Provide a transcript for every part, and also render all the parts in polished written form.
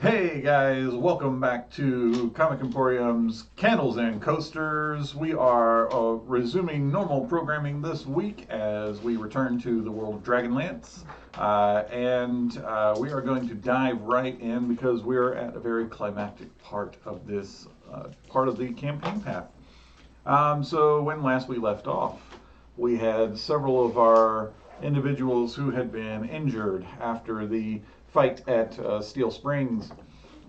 Hey guys, welcome back to Comic Emporium's Candles and Coasters. We are resuming normal programming this week as we return to the world of Dragonlance. And we are going to dive right in because we are at a very climactic part of this part of the campaign path. So when last we left off, we had several of our individuals who had been injured after the fight at Steel Springs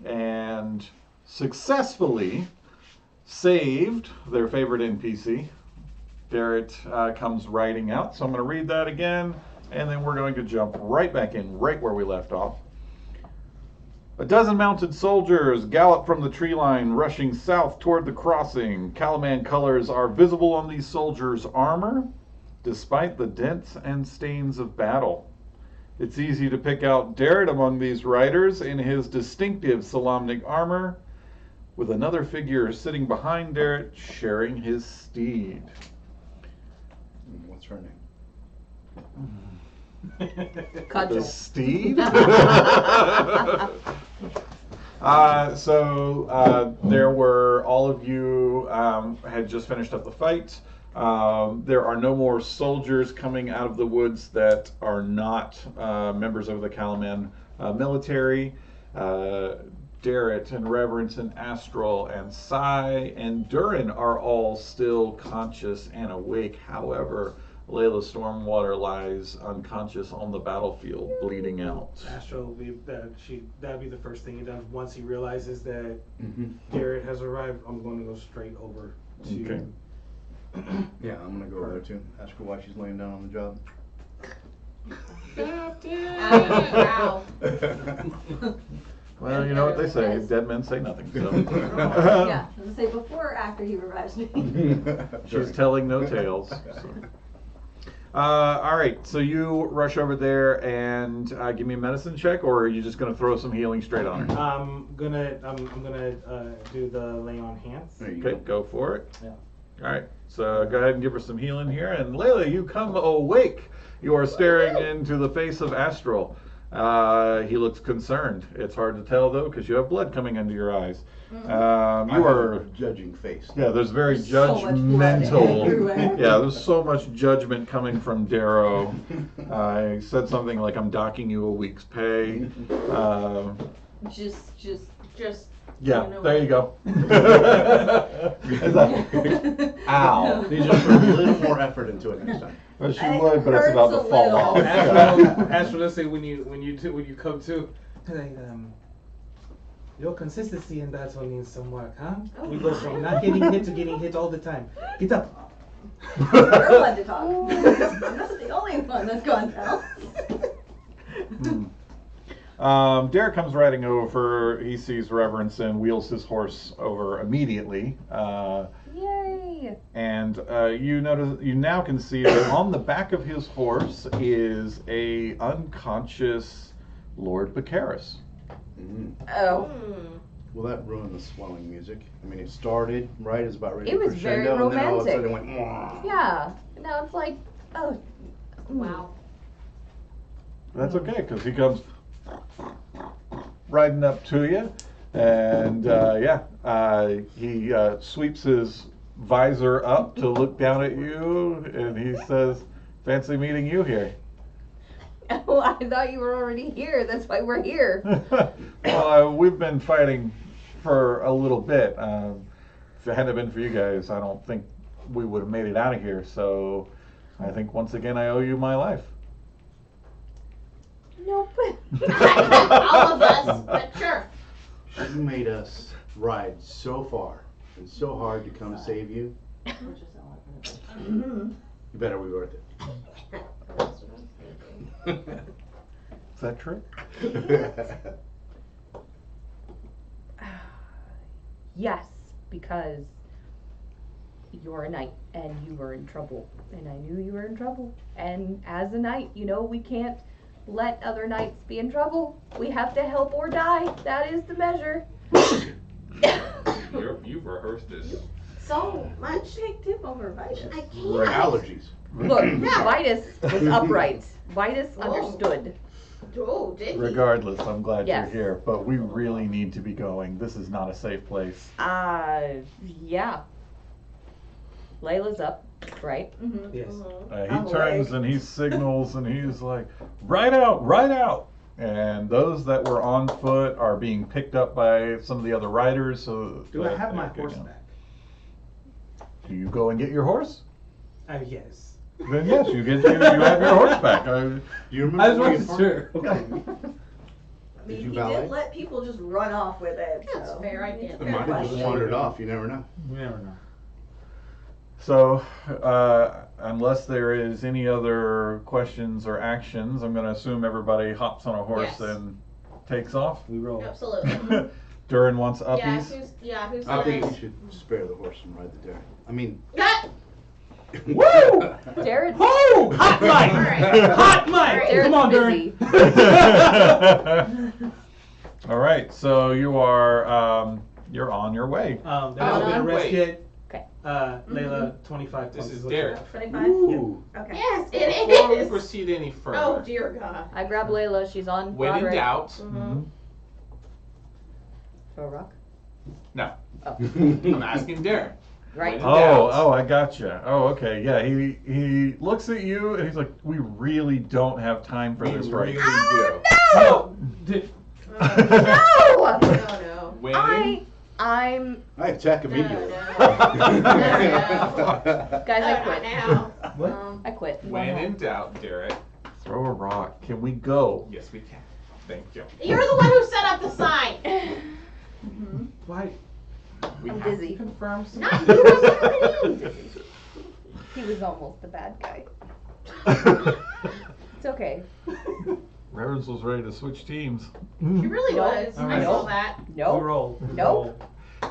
and successfully saved their favorite NPC. Garrett comes riding out, so I'm going to read that again, and then we're going to jump right back in, right where we left off. A dozen mounted soldiers gallop from the tree line, rushing south toward the crossing. Calaman colors are visible on these soldiers' armor, despite the dents and stains of battle. It's easy to pick out Darrett among these riders in his distinctive Solamnic armor, with another figure sitting behind Darrett sharing his steed. What's her name? Cudgel. The steed? There were, all of you had just finished up the fight. There are no more soldiers coming out of the woods that are not members of the Calaman military. Darrett and Reverence and Astral and Sai and Durin are all still conscious and awake. However, Layla Stormwater lies unconscious on the battlefield, bleeding out. Astral will be that'd be the first thing he does once he realizes that Garrett has arrived. I'm going to go straight over to. Okay. Yeah, I'm gonna go over there too. Ask her why she's laying down on the job. Wow. Well, you know what they say, dead men say nothing. So. Yeah, I was gonna say before or after he revives me. She's telling no tales. So. All right, so you rush over there and give me a medicine check, or are you just gonna throw some healing straight on her? I'm gonna do the lay on hands. There you Okay, go for it. Yeah. All right, so go ahead and give her some healing here. And Layla, you come awake. You are staring into the face of Astral. He looks concerned. It's hard to tell, though, because you have blood coming into your eyes. You are a judging face. Yeah, there's very So much blood judgmental. everywhere. Yeah, there's so much judgment coming from Darrow. I said something like, "I'm docking you a week's pay." Just. Yeah, know there what? you go. Is that- Ow. Need you to put a little more effort into it next time. Well, she It would, but it's about to hurts a fall little. off. Astral, let's say when you come to, like, your consistency in that one needs some work, huh? Oh, We go from not getting hit to getting hit all the time. Get up. You're one to talk. I'm not the only one that's gone down. Derek comes riding over. He sees Reverence and wheels his horse over immediately. Yay! And you now can see that on the back of his horse is a unconscious Lord Bacaris. Oh. Will that ruin the swelling music? I mean, it started right. It's about ready It to was very crescendo, and then all of a romantic. sudden it went. Mwah. Yeah. Now it's like, oh. Wow. That's okay, because he comes riding up to you, and he sweeps his visor up to look down at you, and he says, "Fancy meeting you here." Oh, I thought you were already here. That's why we're here. Well, we've been fighting for a little bit. If it hadn't been for you guys, I don't think we would have made it out of here. So I think once again I owe you my life. Nope. All of us, but sure. She made us ride so far and so hard to come save you. You better be worth it. Is that true? Yes, because you're a knight and you were in trouble. And I knew you were in trouble. And as a knight, we can't let other knights be in trouble. We have to help or die. That is the measure. You've rehearsed this. So much. Picked him over Vitus. I can't. Allergies. Look, Vitus was upright. Vitus understood. Oh, did he? Regardless, I'm glad Yes. you're here, but we really need to be going. This is not a safe place. Yeah. Layla's up, right? Mm-hmm. Yes. I'm He turns awake. and he signals and he's like, right out, right out. And those that were on foot are being picked up by some of the other riders. So Do I that have my they're horse getting- back? Do you go and get your horse? Yes. Then yes, you have your horse back. Do you remember I just where you wasn't parked? sure. Okay. I Did mean, you he valet? did let people just run off with it. That's so. fair, I It's can't- a It might have just question. wandered off. You never know. You never know. So, unless there is any other questions or actions, I'm going to assume everybody hops on a horse Yes. and takes off. We roll. Absolutely. Durin wants Yeah, uppies. who's I think next? you should spare the horse and ride the dairy. I mean. Ah! Woo! Jared's, Oh! Hot mic! Alright. Hot mic! Jared's Come on, busy. Durin. All right, so you are you're on your way. There Oh, hasn't been a no. rest Wait. yet. Okay. Layla, 25 This points. is what you Derek. have. 25? Ooh. Okay. Yes, it Before we is. proceed any further, Oh dear God. I grab Layla, she's on when in Broderick. doubt, Mm-hmm. Throw a rock. no. Oh, I'm asking Derek. right. When in Oh, doubt, oh, I gotcha. Oh, okay. Yeah, he looks at you and he's like, "We really don't have time for we this really right do. No! Did, now." No! No, no. When I'm, I attack immediately. No. guys, I Not quit. now. what? I quit. when in doubt, Derek. Throw a rock. Can we go? Yes, we can. Thank you. You're the one who set up the sign. Why? We I'm have dizzy. to confirm some. Not you. I'm not He was almost the bad guy. It's okay. Reverends was ready to switch teams. He really Nope. was. I Alright. saw that. We Nope. roll. We Nope. roll.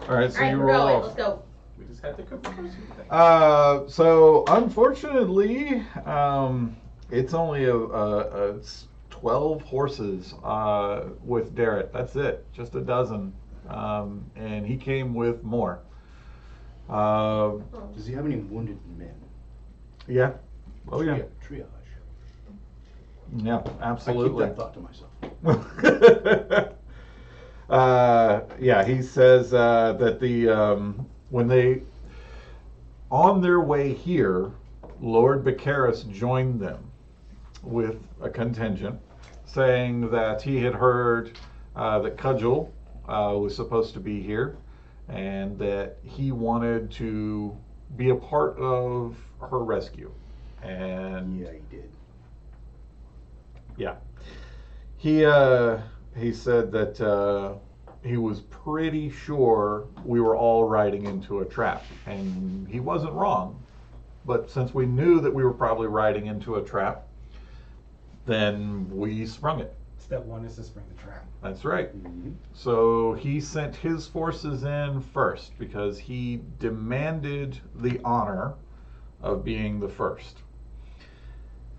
All right, so Alright, you we're roll going. off. Let's go. We just had to confirm some things. So unfortunately, it's only a 12 horses with Derek. That's it, just a dozen, and he came with more. Does he have any wounded men? Yeah. Oh yeah. Triage. Yeah, I keep absolutely. that thought to myself. Yeah, he says that when they on their way here, Lord Becaris joined them with a contingent, saying that he had heard that Cudgel was supposed to be here, and that he wanted to be a part of her rescue. And Yeah, he did. yeah. He said that he was pretty sure we were all riding into a trap, and he wasn't wrong. But since we knew that we were probably riding into a trap, then we sprung it. Step one is to spring the trap. That's right. Mhm. So he sent his forces in first because he demanded the honor of being the first.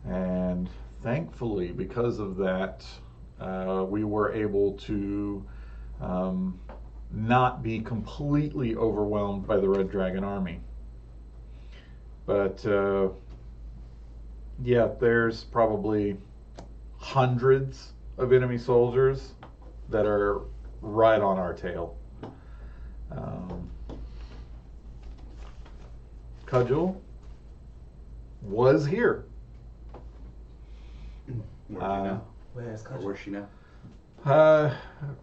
And thankfully, because of that, we were able to not be completely overwhelmed by the Red Dragon army. But yeah, there's probably hundreds of enemy soldiers that are right on our tail. Cudgel was here. Where's she now? Where's Or Cudgel? where's she now?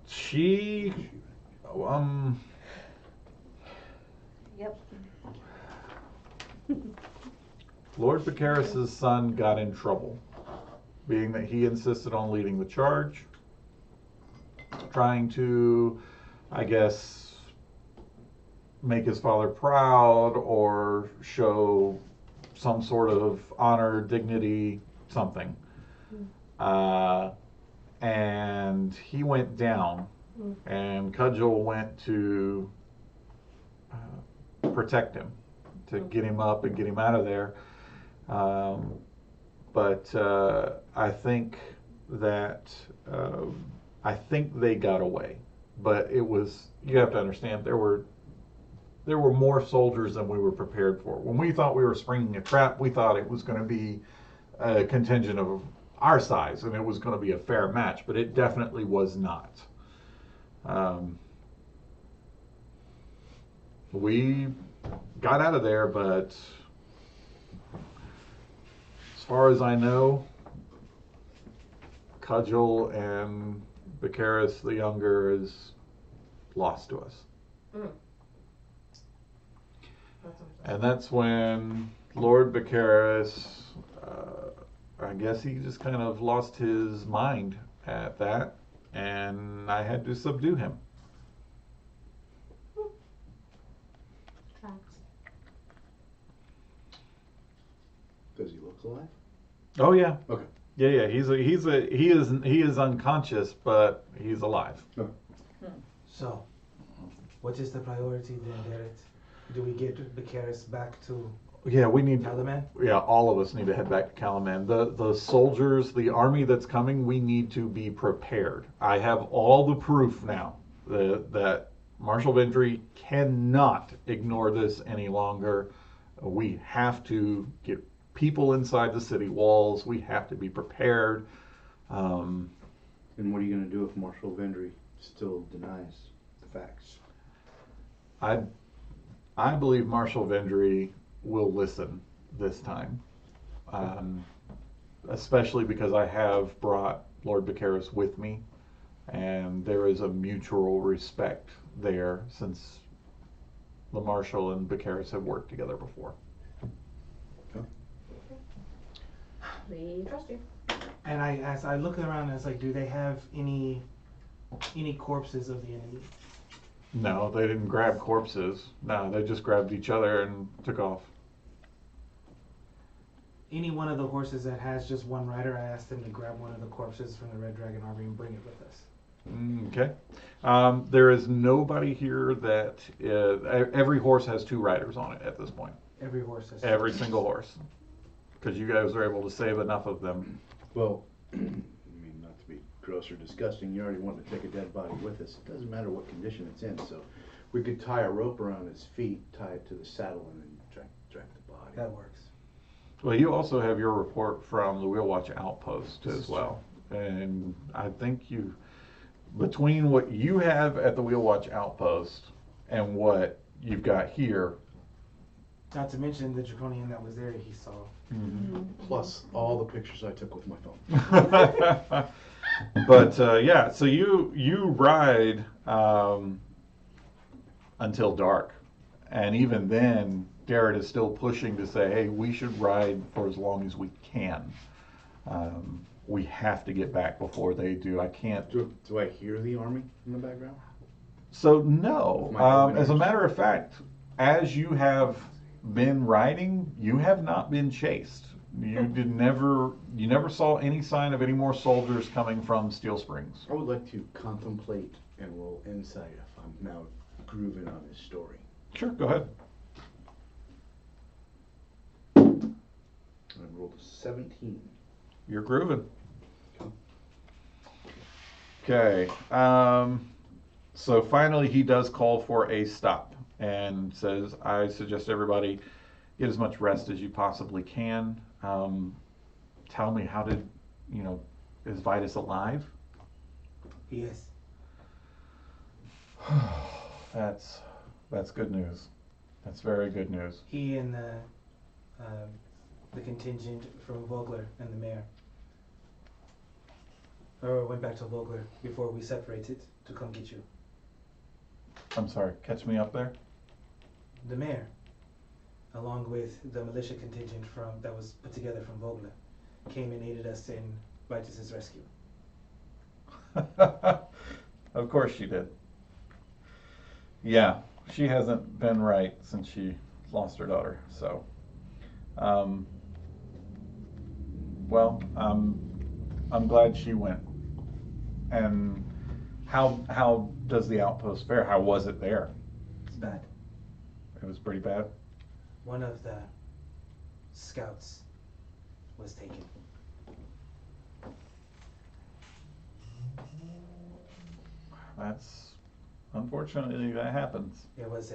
She Yep. Lord Becaris' son got in trouble, being that he insisted on leading the charge, trying to, I guess, make his father proud or show some sort of honor, dignity, something. And he went down, and Cudgel went to protect him, to get him up and get him out of there. But I think that I think they got away. But it was, you have to understand, there were more soldiers than we were prepared for. When we thought we were springing a trap, we thought it was going to be a contingent of our size, and it was going to be a fair match, but it definitely was not. We got out of there, but as far as I know, Cudgel and Vicaris the Younger is lost to us. And that's when Lord Vicaris, I guess he just kind of lost his mind at that, and I had to subdue him. Does he look alive? Oh yeah. Okay. Yeah. He is unconscious, but he's alive. So, what is the priority then, Derek? Do we get Vicaris back to Yeah, we need. Calaman? Yeah, all of us need to head back to Calaman. The soldiers, the army that's coming, we need to be prepared. I have all the proof now that Marshal Vendry cannot ignore this any longer. We have to get people inside the city walls. We have to be prepared. And what are you going to do if Marshal Vendry still denies the facts? I believe Marshal Vendry will listen this time, especially because I have brought Lord Vicaris with me, and there is a mutual respect there since the Marshal and Vicaris have worked together before. We trust you. And as I look around, it's like, do they have any corpses of the enemy? No, they didn't grab corpses. No, they just grabbed each other and took off. Any one of the horses that has just one rider, I asked them to grab one of the corpses from the Red Dragon Army and bring it with us. Okay. There is nobody here that every horse has 2 riders on it at this point. Every horse has. Every single horse, because you guys are able to save enough of them. Well, I mean, not to be gross or disgusting, you already want to take a dead body with us. It doesn't matter what condition it's in, so we could tie a rope around its feet, tie it to the saddle, and then drag the body. That works. Well, you also have your report from the Wheel Watch Outpost as well, and I think you, between what you have at the Wheel Watch Outpost and what you've got here. Not to mention the draconian that was there he saw. Plus all the pictures I took with my phone. But yeah, so you ride until dark, and even then, Garrett is still pushing to say, "Hey, we should ride for as long as we can. We have to get back before they do. I can't." Do I hear the army in the background? So no. My As a matter of fact, as you have been riding, you have not been chased. You never saw any sign of any more soldiers coming from Steel Springs. I would like to contemplate and roll insight if I'm now grooving on this story. Sure, go ahead. I rolled a 17. You're grooving. Okay. So finally, he does call for a stop and says, "I suggest everybody get as much rest as you possibly can. Tell me, how did, is Vitus alive?" Yes. That's good news. That's very good news. He and the contingent from Vogler and the mayor went back to Vogler before we separated to come get you. I'm sorry, catch me up there. The mayor, along with the militia contingent that was put together from Vogler, came and aided us in Vitus's rescue. Of course she did. Yeah, she hasn't been right since she lost her daughter. So, well, I'm glad she went. And how does the outpost fare? How was it there? It's bad. It was pretty bad. One of the scouts was taken. That's unfortunately that happens. It was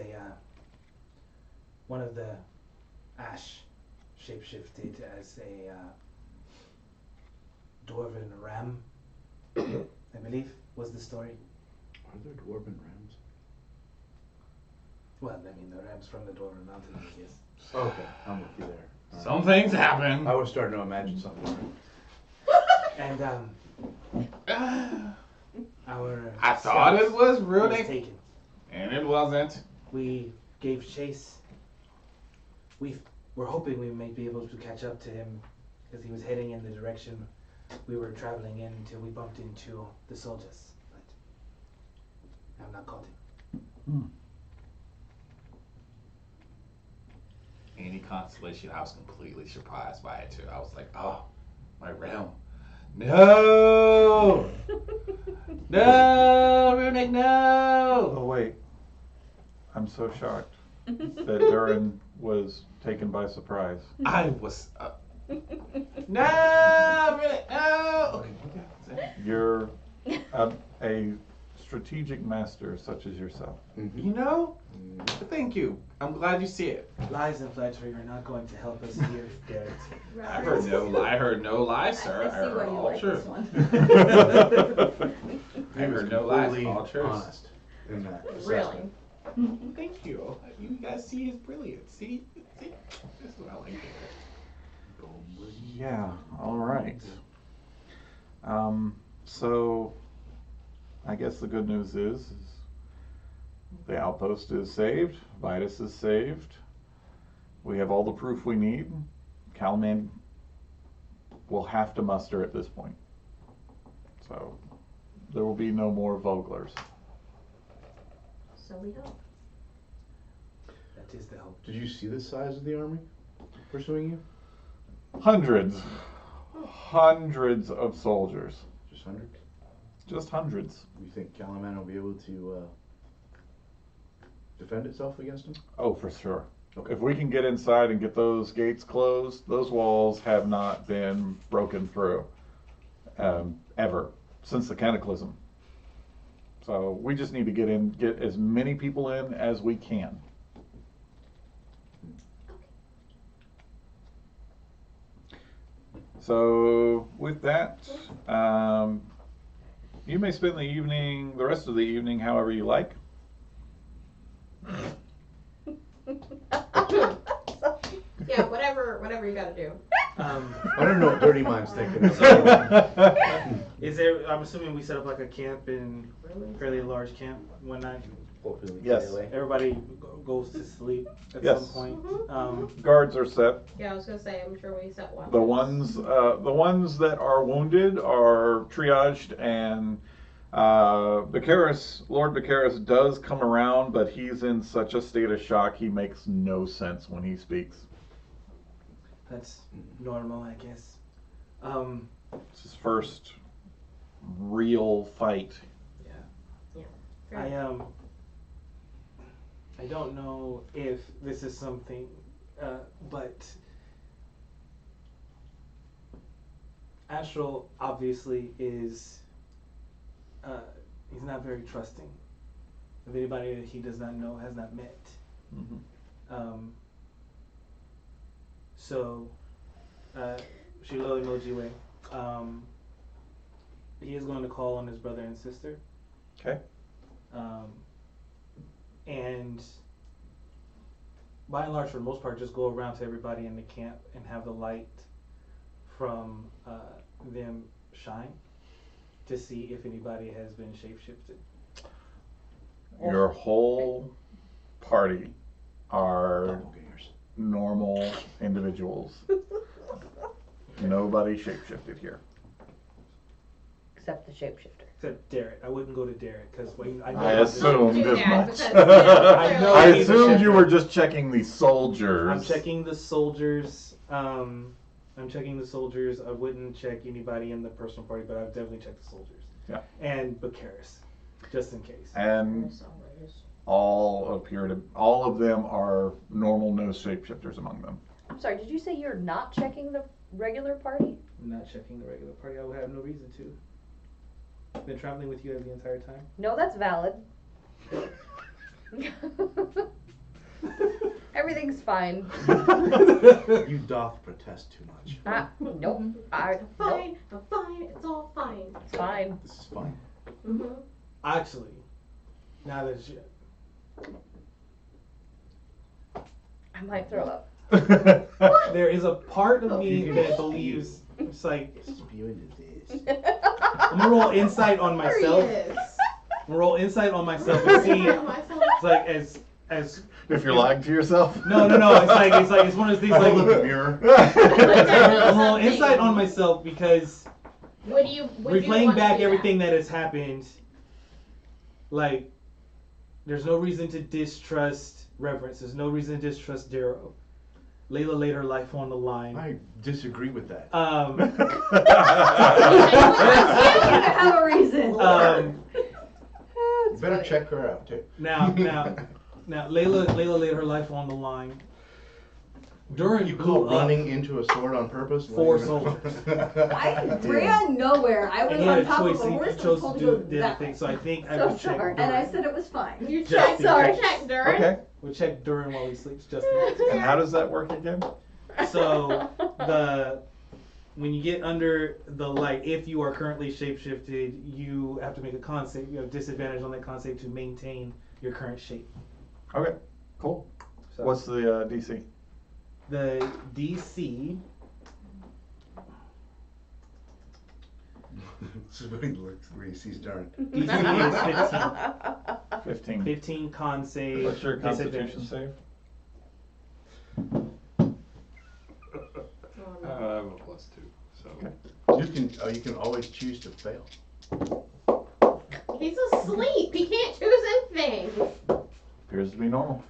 one of the Ash shapeshifted as dwarven ram, I believe, was the story. Are there dwarven rams? Well, I mean, the rams from the Dwarven Mountains, I guess. Okay, I'm with you there. All right. Some things happen. I was starting to imagine something different. And our I thought it was was really, taken. and it wasn't. We gave chase. We're hoping we may be able to catch up to him because he was heading in the direction we were traveling in until we bumped into the soldiers. But I've not caught him. Any consolation, I was completely surprised by it too. I was like, oh, my realm. No! No, Runic, no! Oh wait, I'm so shocked that Durin was taken by surprise. I was, no, Runic, no! Okay, okay. You're a strategic master such as yourself. You know, thank you. I'm glad you see it. Lies and flattery are not going to help us here, Garrett. I heard no lie. I heard no lies, sir. I see why you all like true. this one. I heard no lies. Completely All truth. honest in that Really? assessment. Thank you. You guys see his brilliance. See, this is what I like. Yeah, all right. So I guess the good news is the outpost is saved, Vitus is saved. We have all the proof we need. Calman will have to muster at this point. So there will be no more Voglers. So we hope. That is the hope. Did you see the size of the army pursuing you? Hundreds of soldiers. Just hundreds? Just hundreds. You think Calaman will be able to defend itself against him? Oh, for sure. If we can get inside and get those gates closed, those walls have not been broken through ever since the Cataclysm. So we just need to get as many people in as we can. So with that, you may spend the rest of the evening, however you like. Yeah, whatever you gotta do. I don't know what Dirty Mind's thinking. Is there? I'm assuming we set up like a camp in fairly large camp one night. Yes. Everybody goes to sleep at Yes. some point. Guards are set. Yeah, I was gonna say, I'm sure we set one. The ones that are wounded are triaged, and Lord Vicaris does come around, but he's in such a state of shock he makes no sense when he speaks. That's normal, I guess. It's his first real fight. I don't know if this is something, but Astral obviously is, he's not very trusting of anybody that he does not know, has not met. Mm-hmm. So, Shilo Emojiwe, he is going to call on his brother and sister. Okay. And by and large, for the most part, just go around to everybody in the camp and have the light from them shine to see if anybody has been shapeshifted. Your whole party are Doppelgangers. normal individuals. Nobody shapeshifted here. Except the shapeshifter. Except Derek. I wouldn't go to Derek because I assumed do as that much. because, yeah, I know I he's a assumed you shepherd. were just checking the soldiers. I'm checking the soldiers. I'm checking the soldiers. I wouldn't check anybody in the personal party, but I've definitely checked the soldiers. Yeah. And Bacaris, just in case. And all of them are normal, no shapeshifters among them. I'm sorry, did you say you're not checking the regular party? I'm not checking the regular party. I would have no reason to. I've been traveling with you the entire time. No, that's valid. Everything's fine. You doth protect. test too much. Nope. I'm fine. I'm fine. It's all fine. It's fine. This is fine. Mm-hmm. Actually, now that you, I might throw up. there is a part of me You that can believes it's like Spew into this. I'm gonna roll insight on There myself. he is. I'm gonna roll insight on myself and see. It's like as If you're lying to yourself. no. It's one of those things Hold up like the mirror. I'm rolling insight on myself because Would you replaying want to back do everything that has happened, like, there's no reason to distrust Reverence. There's no reason to distrust Darrow. Layla laid her life on the line. I disagree with that. You have a reason. You better check her out too. Now, Layla laid her life on the line. During You call blew up, running into a sword on purpose? 4 soldiers. I ran nowhere. I was And you had on a top choice. of a You horse and chose told to to go do the other that thing. way. So I think I So would check. sorry. And I Durin. said it was fine. You Just check, in sorry, case. check Durin. Okay. We'll check Durin while he sleeps. Just And how does that work again? so when you get under the light, if you are currently shapeshifted, you have to make a con save. You have disadvantage on that con save to maintain your current shape. Okay, cool. So What's the DC? the DC? This is what he looks where he sees Darn. DC is 15. 15. 15 con save. What's your Constitution disadvantage. save? I have a +2, so. Okay. You can always choose to fail. He's asleep. He can't choose anything. Appears to be normal.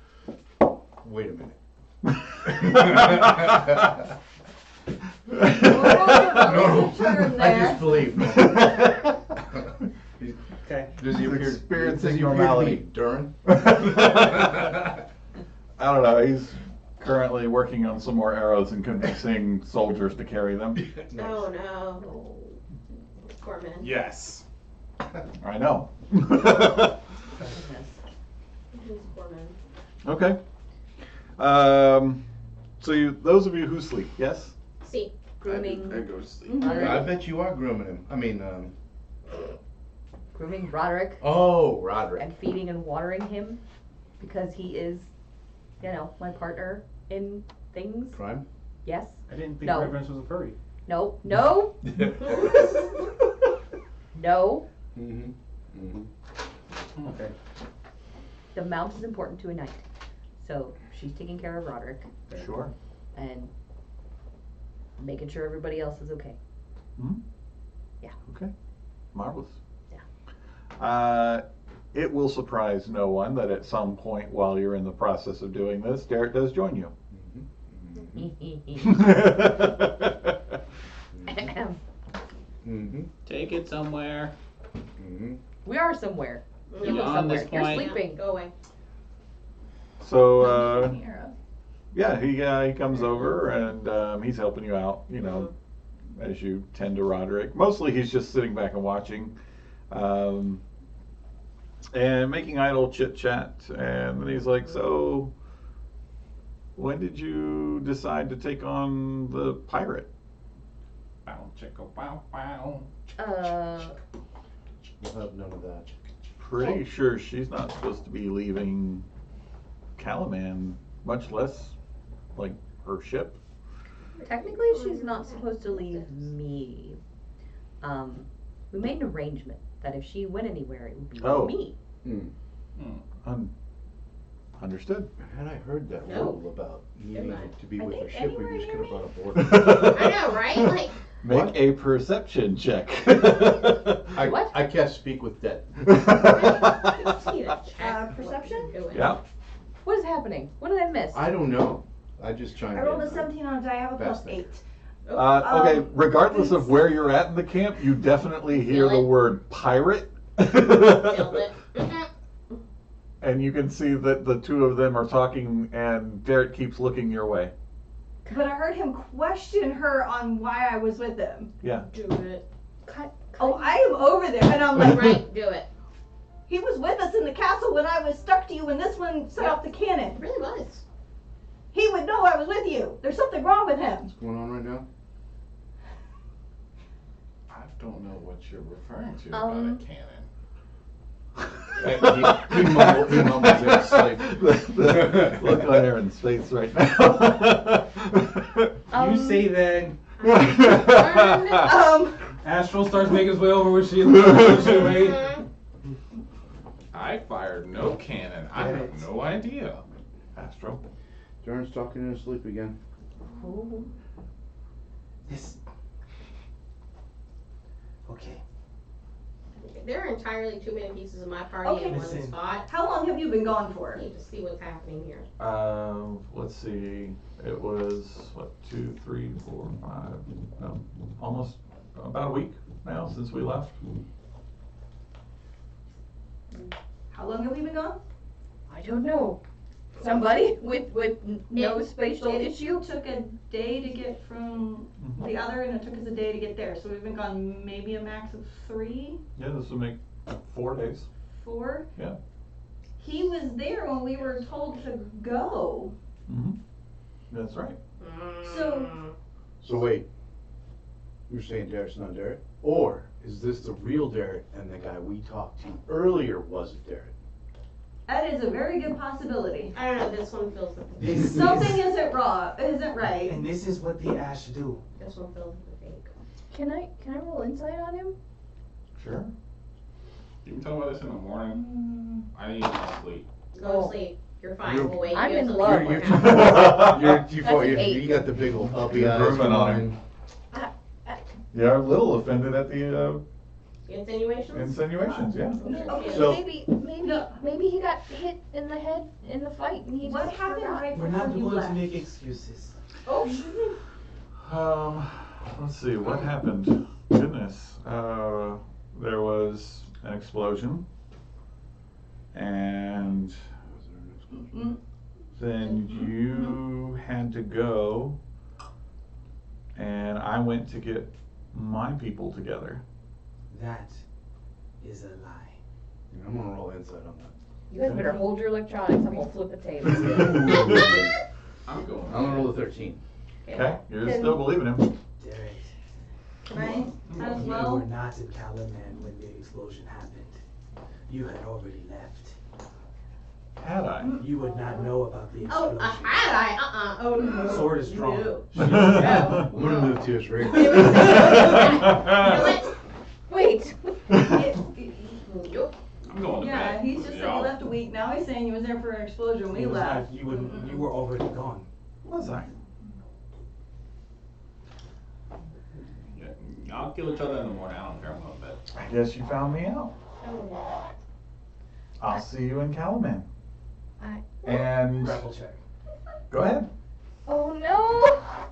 Wait a minute. Turn I there. just believe. Okay. Does he He's appear? experiencing does he appear normality. to be Durin? I don't know. He's currently working on some more arrows and convincing soldiers to carry them. Oh no. Poor man. Yes. I know. He's poor man. Okay. So those of you who sleep, yes? See. Grooming. I go to sleep. I bet you are grooming him. I mean, Grooming Roderick oh, Roderick. and feeding and watering him because he is, my partner in things. Crime? Yes. I didn't think No. Reverence was a furry. No. No. No. Mm-hmm. Mm-hmm. Okay. The mount is important to a knight. So she's taking care of Roderick Sure. and making sure everybody else is okay. Hmm? Yeah. Okay. Marvelous. Yeah. It will surprise no one that at some point while you're in the process of doing this, Derek does join you. Mm-hmm. Take it somewhere. Mm-hmm. We are somewhere. You go Beyond somewhere. this You're point. sleeping. Go away. So, yeah, he comes over and he's helping you out, as you tend to Roderick. Mostly he's just sitting back and watching. And making idle chit chat, and then he's like, "So, when did you decide to take on the pirate?" Bow, chicka, bow, bow. We'll have none of that. Pretty sure she's not supposed to be leaving Calaman, much less like her ship. Technically, she's not supposed to leave me. We made an arrangement that if she went anywhere, it would be Oh. with me. Understood. Had I heard that No. rule about needing I? to be I with a think ship, we anywhere just near could have me. brought a board. I know, right? Like, Make What? a perception check. What? I cast speak with dead. I need to check Perception? what you're doing. Yeah. What is happening? What did I miss? I don't know. I just chimed I in. rolled a 17 on a die. I have a Fast plus 8. Okay, regardless of where you're at in the camp, you definitely hear Feel the it. word pirate. Nailed it. And you can see that the two of them are talking, and Derek keeps looking your way. But I heard him question her on why I was with him. Yeah. Do it. Cut. Oh, I am over there. And I'm like, Right, do it. he was with us in the castle when I was stuck to you when this one set off the It cannon. really was. He would know I was with you. There's something wrong with him. going on right now? I don't know what you're referring to about a cannon. He mumbles it, like, Look on Aaron's face right now. You say that. Um, Astral starts making his way over with Sheila. Wait. I fired no cannon. I have no idea. Astro. Darren's talking in his sleep again. This. Okay. There are entirely too many pieces of my party Okay. in one Listen. spot. how long have you been gone for? I need to see what's happening here. Let's see. It was what 2, 3, 4, 5. No, almost about a week now since we left. How long have you been gone? I don't know. Somebody with no spatial It issue? took a day to get from the other, and it took us a day to get there. So we've been gone maybe a max of 3, Yeah, this will make 4 days. 4. Yeah. He was there when we were told to go. That's right. So So wait, you're saying Darrett's not Darrett? Or is this the real Darrett and the guy we talked to earlier wasn't Darrett? that is a very good possibility. I don't know, this one feels like a This Something is, isn't right. and this is what the Ash do. This one feels like a fake. Can I roll insight on him? Sure. You can talk about this in the morning. I need to sleep. Go Oh. to sleep. You're fine. You're- We'll wait I'm you in until love you You're with too him. far. You're too That's far. an You 8. got the big old puppy You're eyes. grooming Come on on. him. Yeah, a little offended at the Insinuations? insinuations. Yeah. Okay, So- Maybe he got hit in the head in the fight and he What just happened forgot. right We're before not you going to left? make excuses. Oh, Let's see what happened. Goodness, there was an explosion, and then you had to go, and I went to get my people together. That is a lie. I'm gonna roll insight on that. You guys better hold your electronics. I'm gonna flip the table. I'm going. I'm gonna roll a 13. Okay, you're Then- still believing him. Derek, can I as you well? were not in Calaman when the explosion happened. You had already left. Had I? You would not know about the Oh, explosion. had I? Oh no. Sword is drawn. No. I'm gonna move to his rig. They would say, Wait. Yup. I'm going to Yeah, bed. he's just saying he Y'all- left a week. Now he's saying he was there for an explosion. We You was left. not- you were already gone. Was I? Yeah, I'll kill each other in the morning. I don't care. I'm going to bed. I guess you found me out. I'll see you in Calaman. And Grapple check. go ahead. Oh no!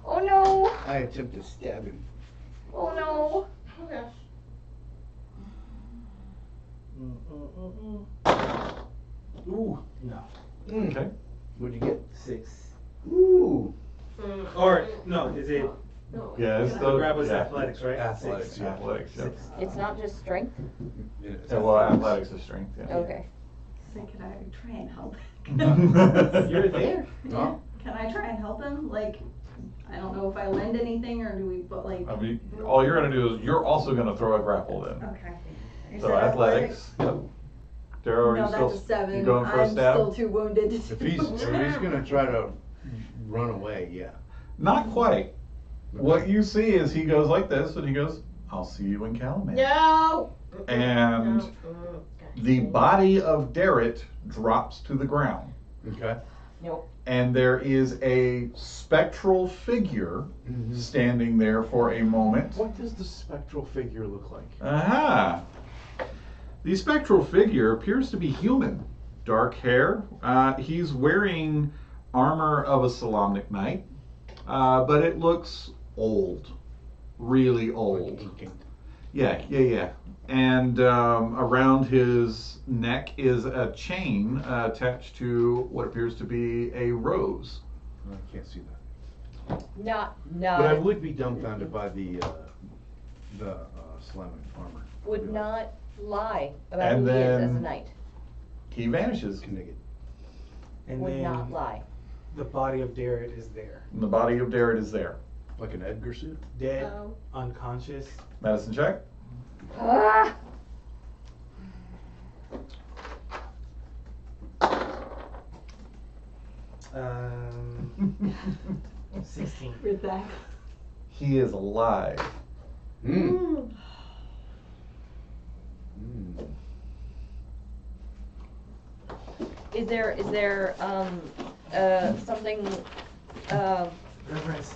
Oh no! I attempt to stab him. Oh no! Oh gosh. Ooh, no. Okay. What'd you get? 6. Ooh. Or, no, is it, No. Yeah, it's the still grab was yeah. athletics, right? Athletics, Six. yeah. Athletics, yeah. It's not just strength? Yeah, Yeah, well, athletics is strength, yeah. Okay. So can I try and help? You're there. Huh? Can I try and help him? Like, I don't know if I lend anything or do we, but like. I mean, all you're gonna do is, you're also gonna throw a grapple then. Okay. You So said athletics, yep. Darrow, are you No, still, that's a 7. you going for a I'm stab? still too wounded to If do he's that. gonna try to run away, yeah. Not quite. What you see is he goes like this, and he goes, I'll see you in Calaman. No. And No. the body of Darrett drops to the ground. Okay. And there is a spectral figure standing there for a moment. What does the spectral figure look like? Aha! The spectral figure appears to be human. Dark hair. He's wearing armor of a Solamnic knight, but it looks old. Really old. Yeah. And around his neck is a chain attached to what appears to be a rose. I can't see that. Not. But I would be dumbfounded by the Islamic armor. Would not lie about And who he is as a then- knight. He vanishes. Naked. And Would then not lie. the body of Derek is there. And the body of Darrett is there. Like an Edgar suit? Dead, Oh. unconscious. Medicine check. Ah! Um, 16. With that. He is alive. Mm. Mm. Is there something Reverence,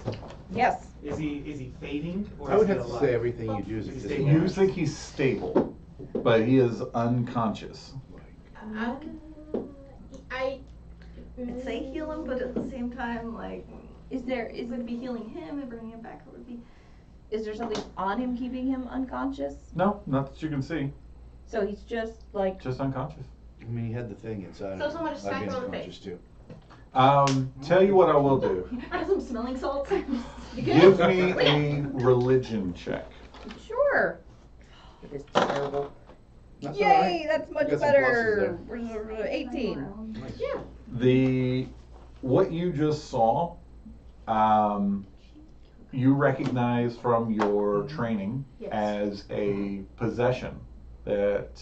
yes. is he fading or I would is he have to alive? say everything you do is He's existing. stable. You think he's stable, but he is unconscious. I'd say heal him, but at the same time, like, Is there it would be healing him and bringing him back. It would be. is there something on him keeping him unconscious? No, not that you can see. So he's just like Just unconscious. I mean, he had the thing inside. So of him. someone just I'd smack be him on the unconscious too. Tell you what I will do. Add some smelling salts. Give me a religion check. sure. It is terrible. That's Yay, all right. that's much got some better. pluses We're 18. Nice. Yeah. What you just saw, you recognize from your training Yes. as a possession that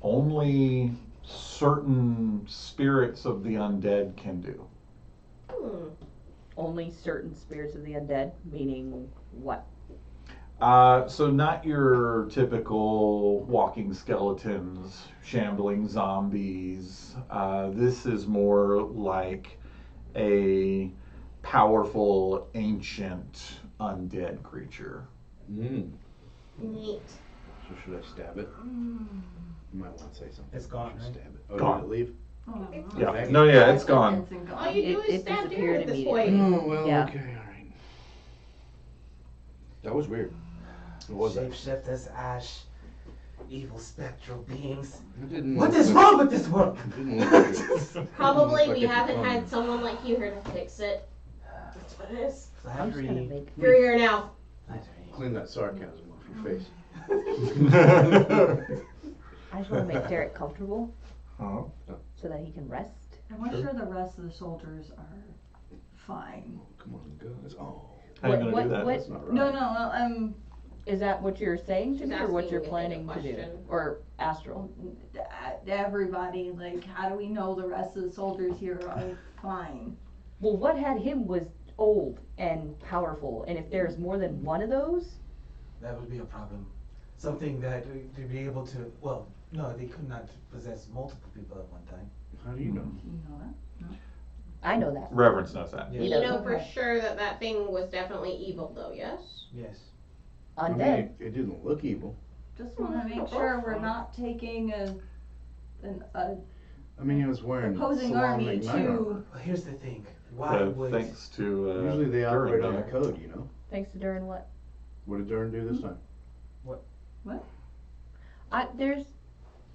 only certain spirits of the undead can do. Only certain spirits of the undead, meaning what? So not your typical walking skeletons, shambling zombies. This is more like a powerful, ancient, undead creature. Mm. Neat. So should I stab it? You might want to say something. It's gone, Should right? Stab it. Oh, Gone. did it leave? Yeah. No, yeah, it's gone. All you do It is stab disappeared Darren at this immediately. point. Oh, well, Yeah. okay, alright. That was weird. What was that? Shapeshifters, ash, evil spectral beings. It didn't What look is like- wrong with this world? It didn't look like it. Probably Looks like we it's haven't gone. had someone like you here to fix it. That's what it is. I'm just gonna Flattery. make. You're here now. Flattery. Clean that sarcasm off your face. I just want to make Derek comfortable Huh? so that he can rest. And we're Sure. sure the rest of the soldiers are fine. Oh, come on, guys. Oh, How are you gonna What- do that? what- that's not right. No, Is that what you're saying to She's me, or what asking you're me a planning to do, question. or astral? everybody, like, how do we know the rest of the soldiers here are fine? Well, what had him was old and powerful, and if there's more than one of those, That would be a problem. Something that to be able to, well, no, they could not possess multiple people at one time. How do you know? You know that? I know that. Reverence knows that. Yeah. He You does. know for Okay. sure that that thing was definitely evil, though. Yes. Yes. I mean, Undead. it didn't look evil. Just wanna make sure we're not taking a I mean, he was wearing opposing salon army McKnight to. armor. Well, here's the thing. Why would Thanks to Usually they Durin operate on there. the code, you know? Thanks to Durin, what? What did Durn do this time?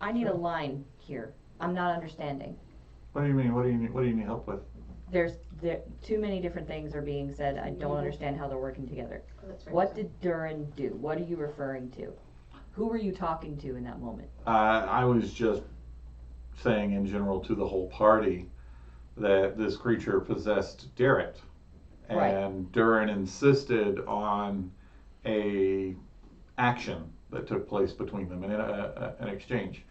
I need a line here. I'm not understanding. What do you mean? What do you need help with? There too many different things are being said. I don't understand how they're working together. Oh, that's right. What did Durin do? What are you referring to? Who were you talking to in that moment? I was just saying in general to the whole party that this creature possessed Derek, Right. and Durin insisted on a action that took place between them, and an exchange.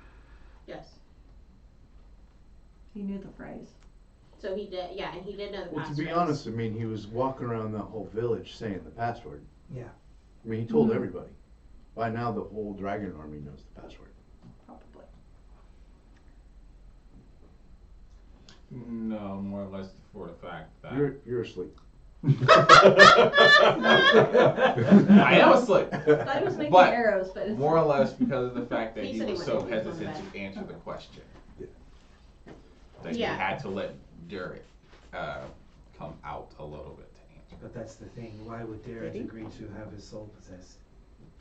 Yes. He knew the phrase. So he did. Yeah, and he did know the Well, to passphrase. be honest, I mean, he was walking around that whole village saying the password. Yeah. I mean, he told everybody. By now, the whole dragon army knows the password. Probably. No, more or less for the fact that You're asleep. I am asleep. Thought he was making But arrows, but it's More or less because of the fact that He he said he was was so gonna leave them hesitant back. to answer the question. Yeah. That Yeah. you had to let Derek come out a little bit to answer. But that's the thing. Why would Derek Did he? agree to have his soul possessed?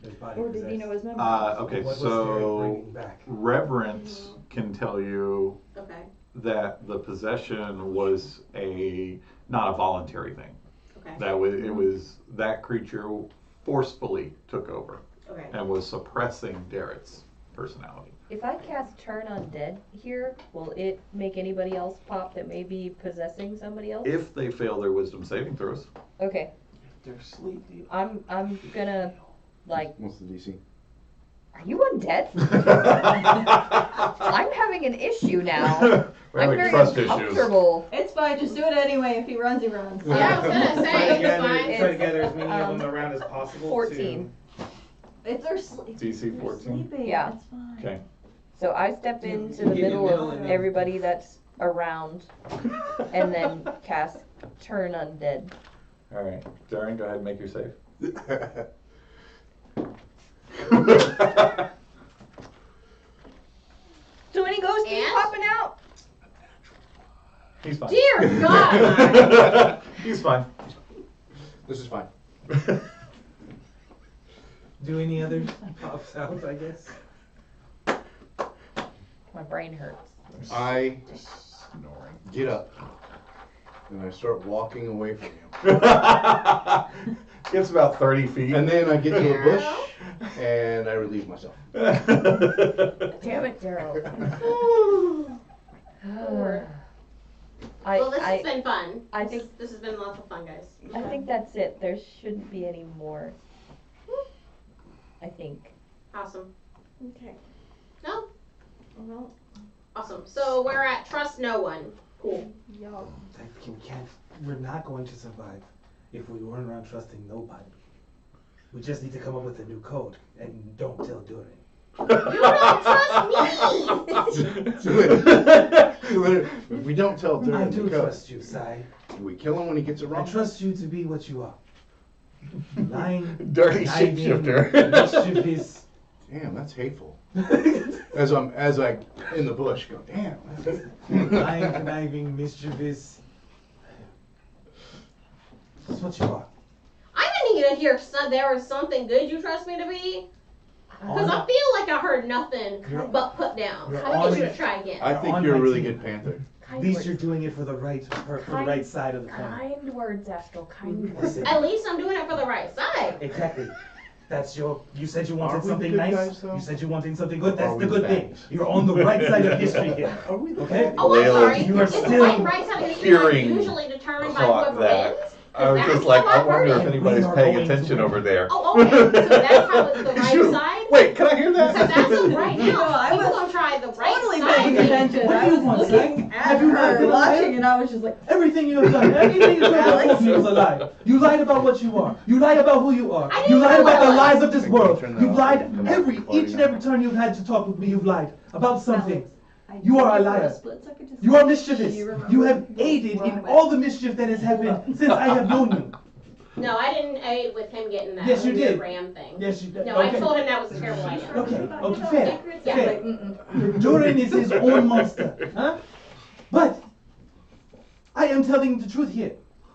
His body Or possessed? did he know his memory? Okay, What was so Derek bringing back? Reverence can tell you Okay. that the possession was not a voluntary thing. Okay. It was that creature forcefully took over Okay. and was suppressing Derek's personality. If I cast Turn Undead here, will it make anybody else pop that may be possessing somebody else? If they fail their wisdom saving throws. Okay. They're sleepy. I'm gonna, like... What's the DC? Are you undead? I'm having an issue now. We're I'm having very trust issues. uncomfortable. It's fine, just do it anyway. If he runs, he runs. Yeah, I was gonna say, it's fine. Try to gather as many of them around as possible. 14. It's our sleep. DC 14. Sleeping. Yeah. It's fine. Okay. So I step into the Get in the middle middle of and- everybody that's around and then cast Turn Undead. Alright. Darren, go ahead and make your save. So many ghosts keep And? popping out? He's fine. Dear God! He's fine. This is fine. Do any others pop out, I guess? My brain hurts. I Snoring. get up and I start walking away from you. It's about 30 feet. And then I get to a bush and I relieve myself. Damn it, Daryl. Well, this has been fun. I think- this has been lots of fun, guys. I think that's it. There shouldn't be any more. I think. Awesome. Okay. No? Well, Awesome. So we're at trust no one. Cool. y'all. We're not going to survive if we run around trusting nobody. We just need to come up with a new code, and don't tell Durin. You don't trust me! If we don't tell I Durin do the code, trust you, Sai. do we kill him when he gets it I wrong? trust you to be what you are. Lying, Dirty conniving, shapeshifter. mischievous. Damn, that's hateful. As I in the bush go, damn. Lying, conniving, mischievous. That's what you are. I didn't even hear there was something good you trust me to be. Because I feel like I heard nothing You're- but put down. you're I on need you to it. try again. I think on you're a my really team. good panther. At least you're doing it for the right side of the coin. Kind words, Astral. Kind words. Listen, At least I'm doing it for the right side. exactly. That's you said you Are wanted we the something good nice. guys, though? You said you wanted something good. Or That's are we the good the thing. baddies? You're on the right side of history here. Are we the Okay? bad? Oh, I'm Layla, sorry. you are Is the still right side of history not hearing usually determined by caught whoever that. wins? I was That's just like, how I I've heard wonder if it. anybody's We are paying going to attention win. over there. Oh, okay. So that's how it's the right Shoot. side? Wait, can I hear that? Because as of right No, now, I people was gonna try the right Totally side. paying attention. What do I you was want, looking Sai? at Have you not her, been watching, alive? and I was just like, Everything you have done, everything you have Alex. told me was a lie. You lied about what you are. You lied about who you are. I didn't You lied know what about I the was. lies of this Think we world. turn that You've off lied and come back to the party each and now. every turn you've had to talk with me. You've lied about something. Alex, I You are a did for liar. split second to You see are if mischievous. she remembered You have where aided I in went. all the mischief that has happened since I have known you. No, I didn't aid with him getting that Yes, you did. Ram thing. Yes, you did. No, I Okay. told him that was a terrible idea. Okay, fair. Yeah. Fair. Like, mm-mm. Durin is his own monster, huh? But I am telling the truth here.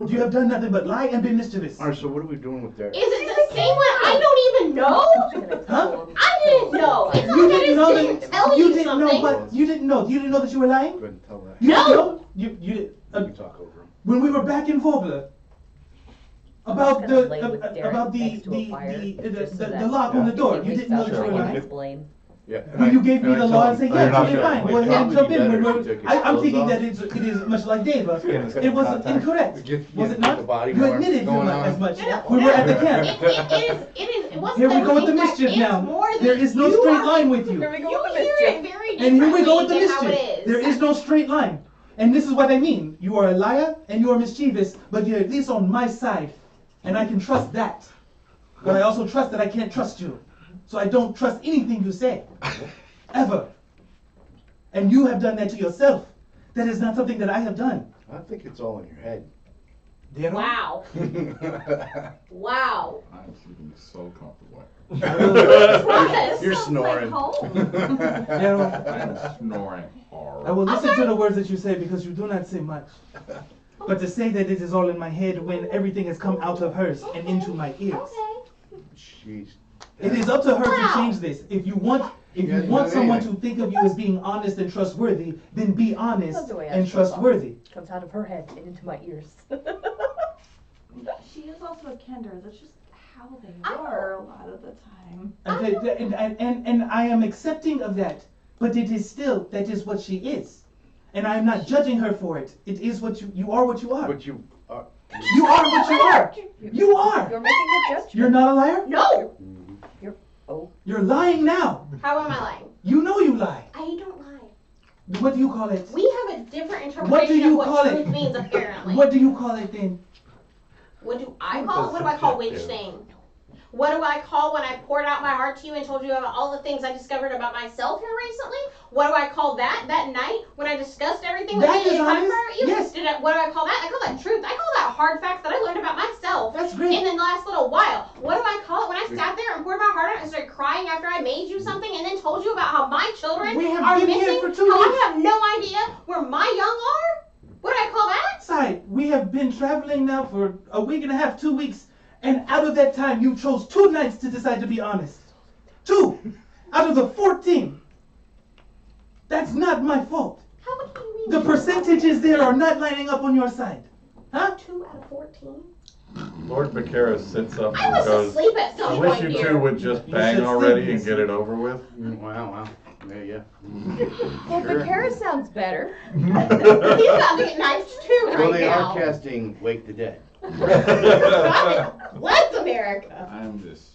You have done nothing but lie and be mischievous. Alright, so what are we doing with Derek? Is it the same one? I don't even know. Huh? I didn't know. It's You not that didn't know it didn't that tell you you didn't know, something. but you didn't know. You didn't know that you were lying. Go ahead and tell that. You No. didn't know. You did. You can talk over him. When we were back in Vobler, about I'm just gonna lay with the Derek about next to a fire, just so the that lock on the door, At you least didn't know I'll that you were try and lying. explain. Yeah. When you gave me the law and say, Oh, you're yes, not you're sure. fine, go It'd ahead and probably jump be in. better When if you took his I'm clothes thinking off. that it is much like Deva. Skin is It was contact. incorrect. Get Was it the not? body You part admitted you going not on. as much. No, We were at the It camp. is, it wasn't Here we that go with the incorrect, mischief it's now. more There that is no you straight are- line with you. Here we go You with the hear mischief. it very And here we go with differently the than how mischief. it is. There is no straight line. And this is what I mean. You are a liar and you are mischievous, but you're at least on my side. And I can trust that. But I also trust that I can't trust you. So I don't trust anything you say. Ever. And you have done that to yourself. That is not something that I have done. I think it's all in your head. Wow. Wow. I'm sleeping so comfortable. Promise. You're Sounds snoring. like home. I'm snoring hard. I will listen to the words that you say because you do not say much. But to say that it is all in my head when everything has come out of hers and into my ears. Okay. Jeez. It is up to her Wow. to change this. If you want Yeah, not someone anything. to think of you as being honest and trustworthy, then be honest Love the way and Astral talks. trustworthy. Comes out of her head and into my ears. She is also a Kender. That's just how they I are a lot of the time. And I am accepting of that. But it is still, that is what she is. And I am not judging her for it. It is what you are what you are. But you are. You are what you are. You are. You're making a judgment. You're not a liar? No! You're lying now. How am I lying? You know you lie. I don't lie. What do you call it? We have a different What do interpretation you of call what it? truth means, apparently. What do you call it then? What do I call it? What do I call witch thing? What do I call when I poured out my heart to you and told you about all the things I discovered about myself here recently? What do I call that night when I discussed everything with That you is and honest. comfort you? Yes. What do I call that? I call that truth. I call that hard facts that I learned about myself That's in great. the last little while. What do I call it when I sat there and poured my heart out and started crying after I made you something and then told you about how my children We have are been missing? here for 2 how weeks. I have no idea where my young are? What do I call that? Sai, we have been traveling now for a week and a half, 2 weeks. And out of that time, you chose 2 nights to decide to be honest. 2 out of the 14. That's not my fault. How do you mean? The percentages there are not lining up on your side. Huh? 2 out of 14? Lord Vaqueros sits up I and was goes, asleep at I some wish point you here. two would just You bang should already sleep. and get it over with. Wow. Yeah. Well, Sure. Vaquera sounds better. He's about to get knifed too Well, right they now. are casting Wake the Dead. What's America? I'm just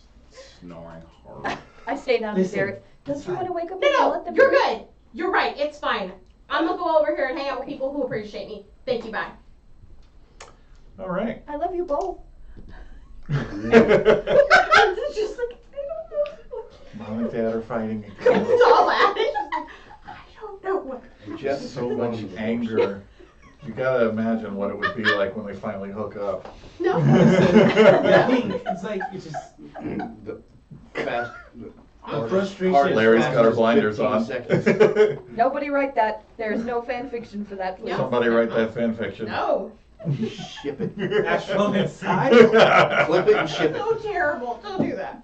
snoring hard. I stay down to Listen, Derek. Don't it's you want to fine. wake up and yell at No, them? you're good. You're right. It's fine. I'm gonna go over here and hang out with people who appreciate me. Thank you. Bye. All right. I love you both. It's just like I don't know. Mom and Dad are fighting. It's all that. It's just like, I don't know what. Jeff Just so much anger. You gotta imagine what it would be like when they finally hook up. No. Yeah, it's like, it's just, The fast. The frustration. hardest, Larry's got her fastest blinders 15 on. seconds. Nobody write that. There's no fan fiction for that, please. Somebody write that fan fiction. No. Ship it. actual inside. Clip it and ship it. So terrible. Don't do that.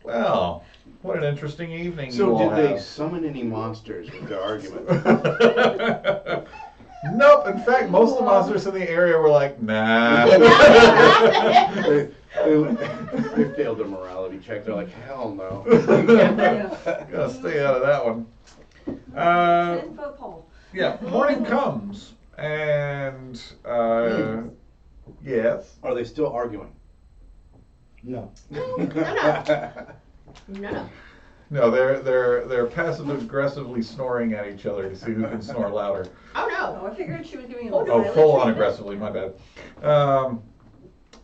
Well, what an interesting evening you So all did they have. summon any monsters with their argument? Nope. In fact, most of the monsters in the area were like, nah. they, they failed their morality check. They're like, hell no. Gotta stay out of that one. 10-foot pole. Yeah, morning comes, and yes. Are they still arguing? No. No. No, they're passive aggressively snoring at each other to see who can snore louder. Oh no. Oh, I figured she was giving him Oh, full on aggressively, my bad.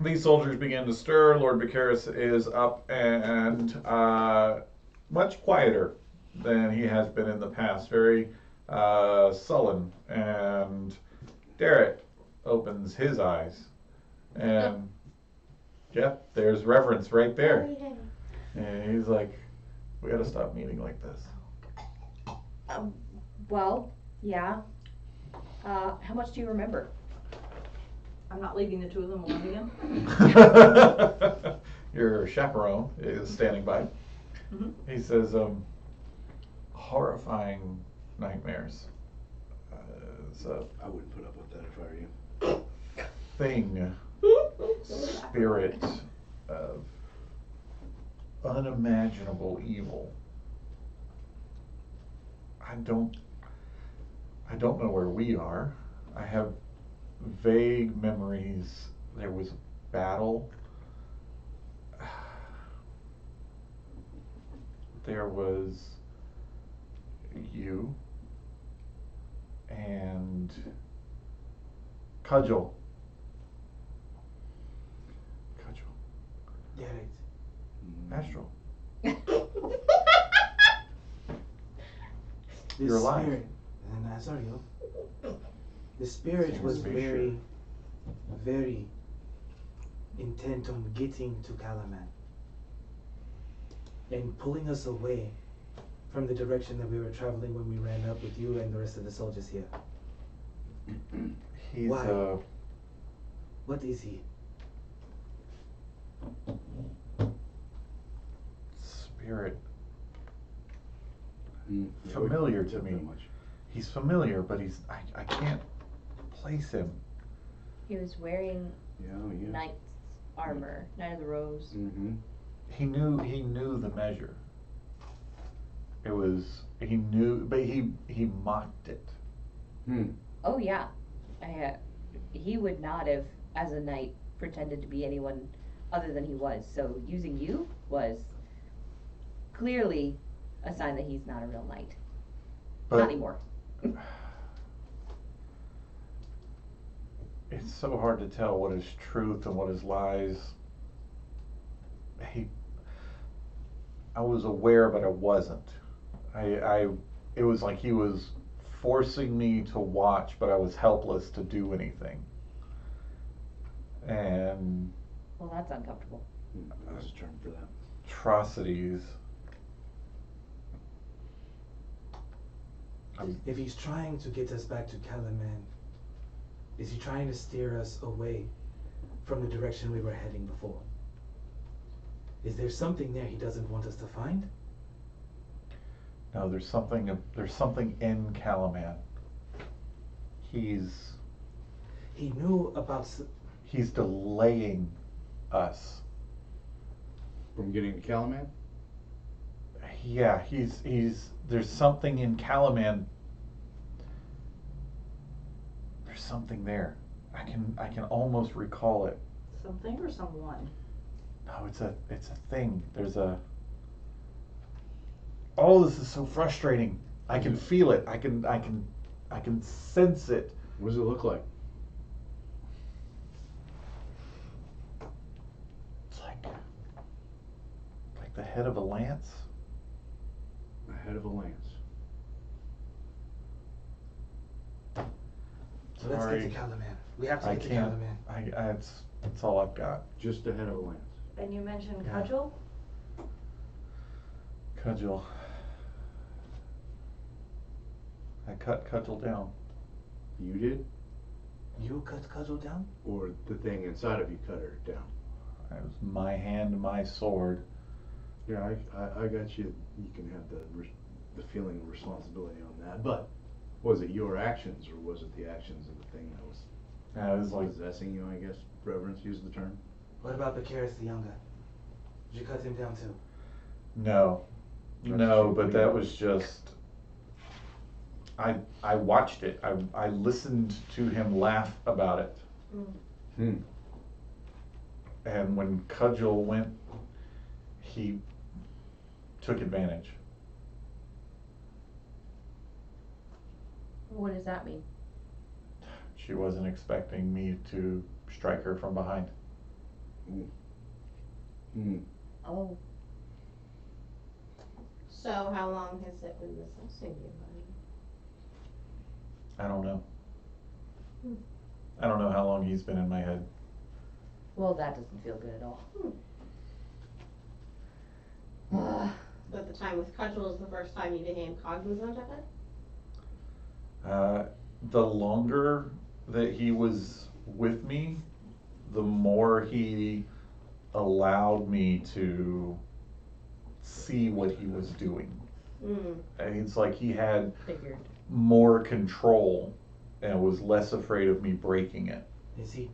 These soldiers begin to stir. Lord Vicaris is up and much quieter than he has been in the past. Very sullen. And Derek opens his eyes. And, yeah, there's reverence right there. And he's like, we gotta stop meeting like this. Well, yeah. How much do you remember? I'm not leaving the two of them alone again. Your chaperone is standing by. Mhm. He says, horrifying nightmares. It's a I wouldn't put up with that if I were you. thing, spirit of unimaginable evil. I don't know where we are. I have vague memories. There was a battle. There was you and Cudgel. Derek. Astral. This You're alive. spirit, and Nazario, the spirit Seems was to be very, very intent on getting to Calaman and pulling us away from the direction that we were traveling when we ran up with you and the rest of the soldiers here. He's Why? What is he? spirit. Yeah, Familiar we to took me. that much. He's familiar, but I can't place him. He was wearing Yeah. knight's armor, Knight of the Rose. Mm-hmm. He knew the measure. It was, he knew, but he mocked it. Oh yeah, he would not have, as a knight, pretended to be anyone other than he was. So using you was clearly a sign that he's not a real knight. But Not anymore. it's so hard to tell what is truth and what is lies. I was aware, but I wasn't. It was like he was forcing me to watch, but I was helpless to do anything. And Well, that's uncomfortable. There's a term for that. atrocities. If he's trying to get us back to Calaman, is he trying to steer us away from the direction we were heading before? Is there something there he doesn't want us to find? No, there's something in Calaman. He knew about he's delaying us. From getting to Calaman? Yeah, there's something in Calaman. There's something there. I can almost recall it. Something or someone? No, it's a thing. Oh, this is so frustrating. I can feel it. I can sense it. What does it look like? It's like the head of a lance. The head of a lance. So let's get to Calaman. We have to I get to can't. Calaman. That's all I've got. Just the head of a lance. And you mentioned Yeah. cudgel? Cudgel. I cut Cudgel down. You did? You cut Cudgel down? Or the thing inside of you cut her down? It was my hand, my sword. Yeah, I got you. You can have the feeling of responsibility on that. But was it your actions or was it the actions of the thing that was Yeah, it was like possessing you, I guess? Reverence used the term. What about Becaris the Younger? Did you cut him down too? no, That's no, true. but that was just. I watched it. I listened to him laugh about it. And when Cudgel went, he took advantage. What does that mean? She wasn't expecting me to strike her from behind. Oh, So how long has it been possessing you, honey? I don't know. Hmm. I don't know how long he's been in my head. well, that doesn't feel good at all. But the time with Cudgel is the first time you became cognizant of it? The longer that he was with me, the more he allowed me to see what he was doing. And it's like he had Figured. more control and was less afraid of me breaking it. Is he?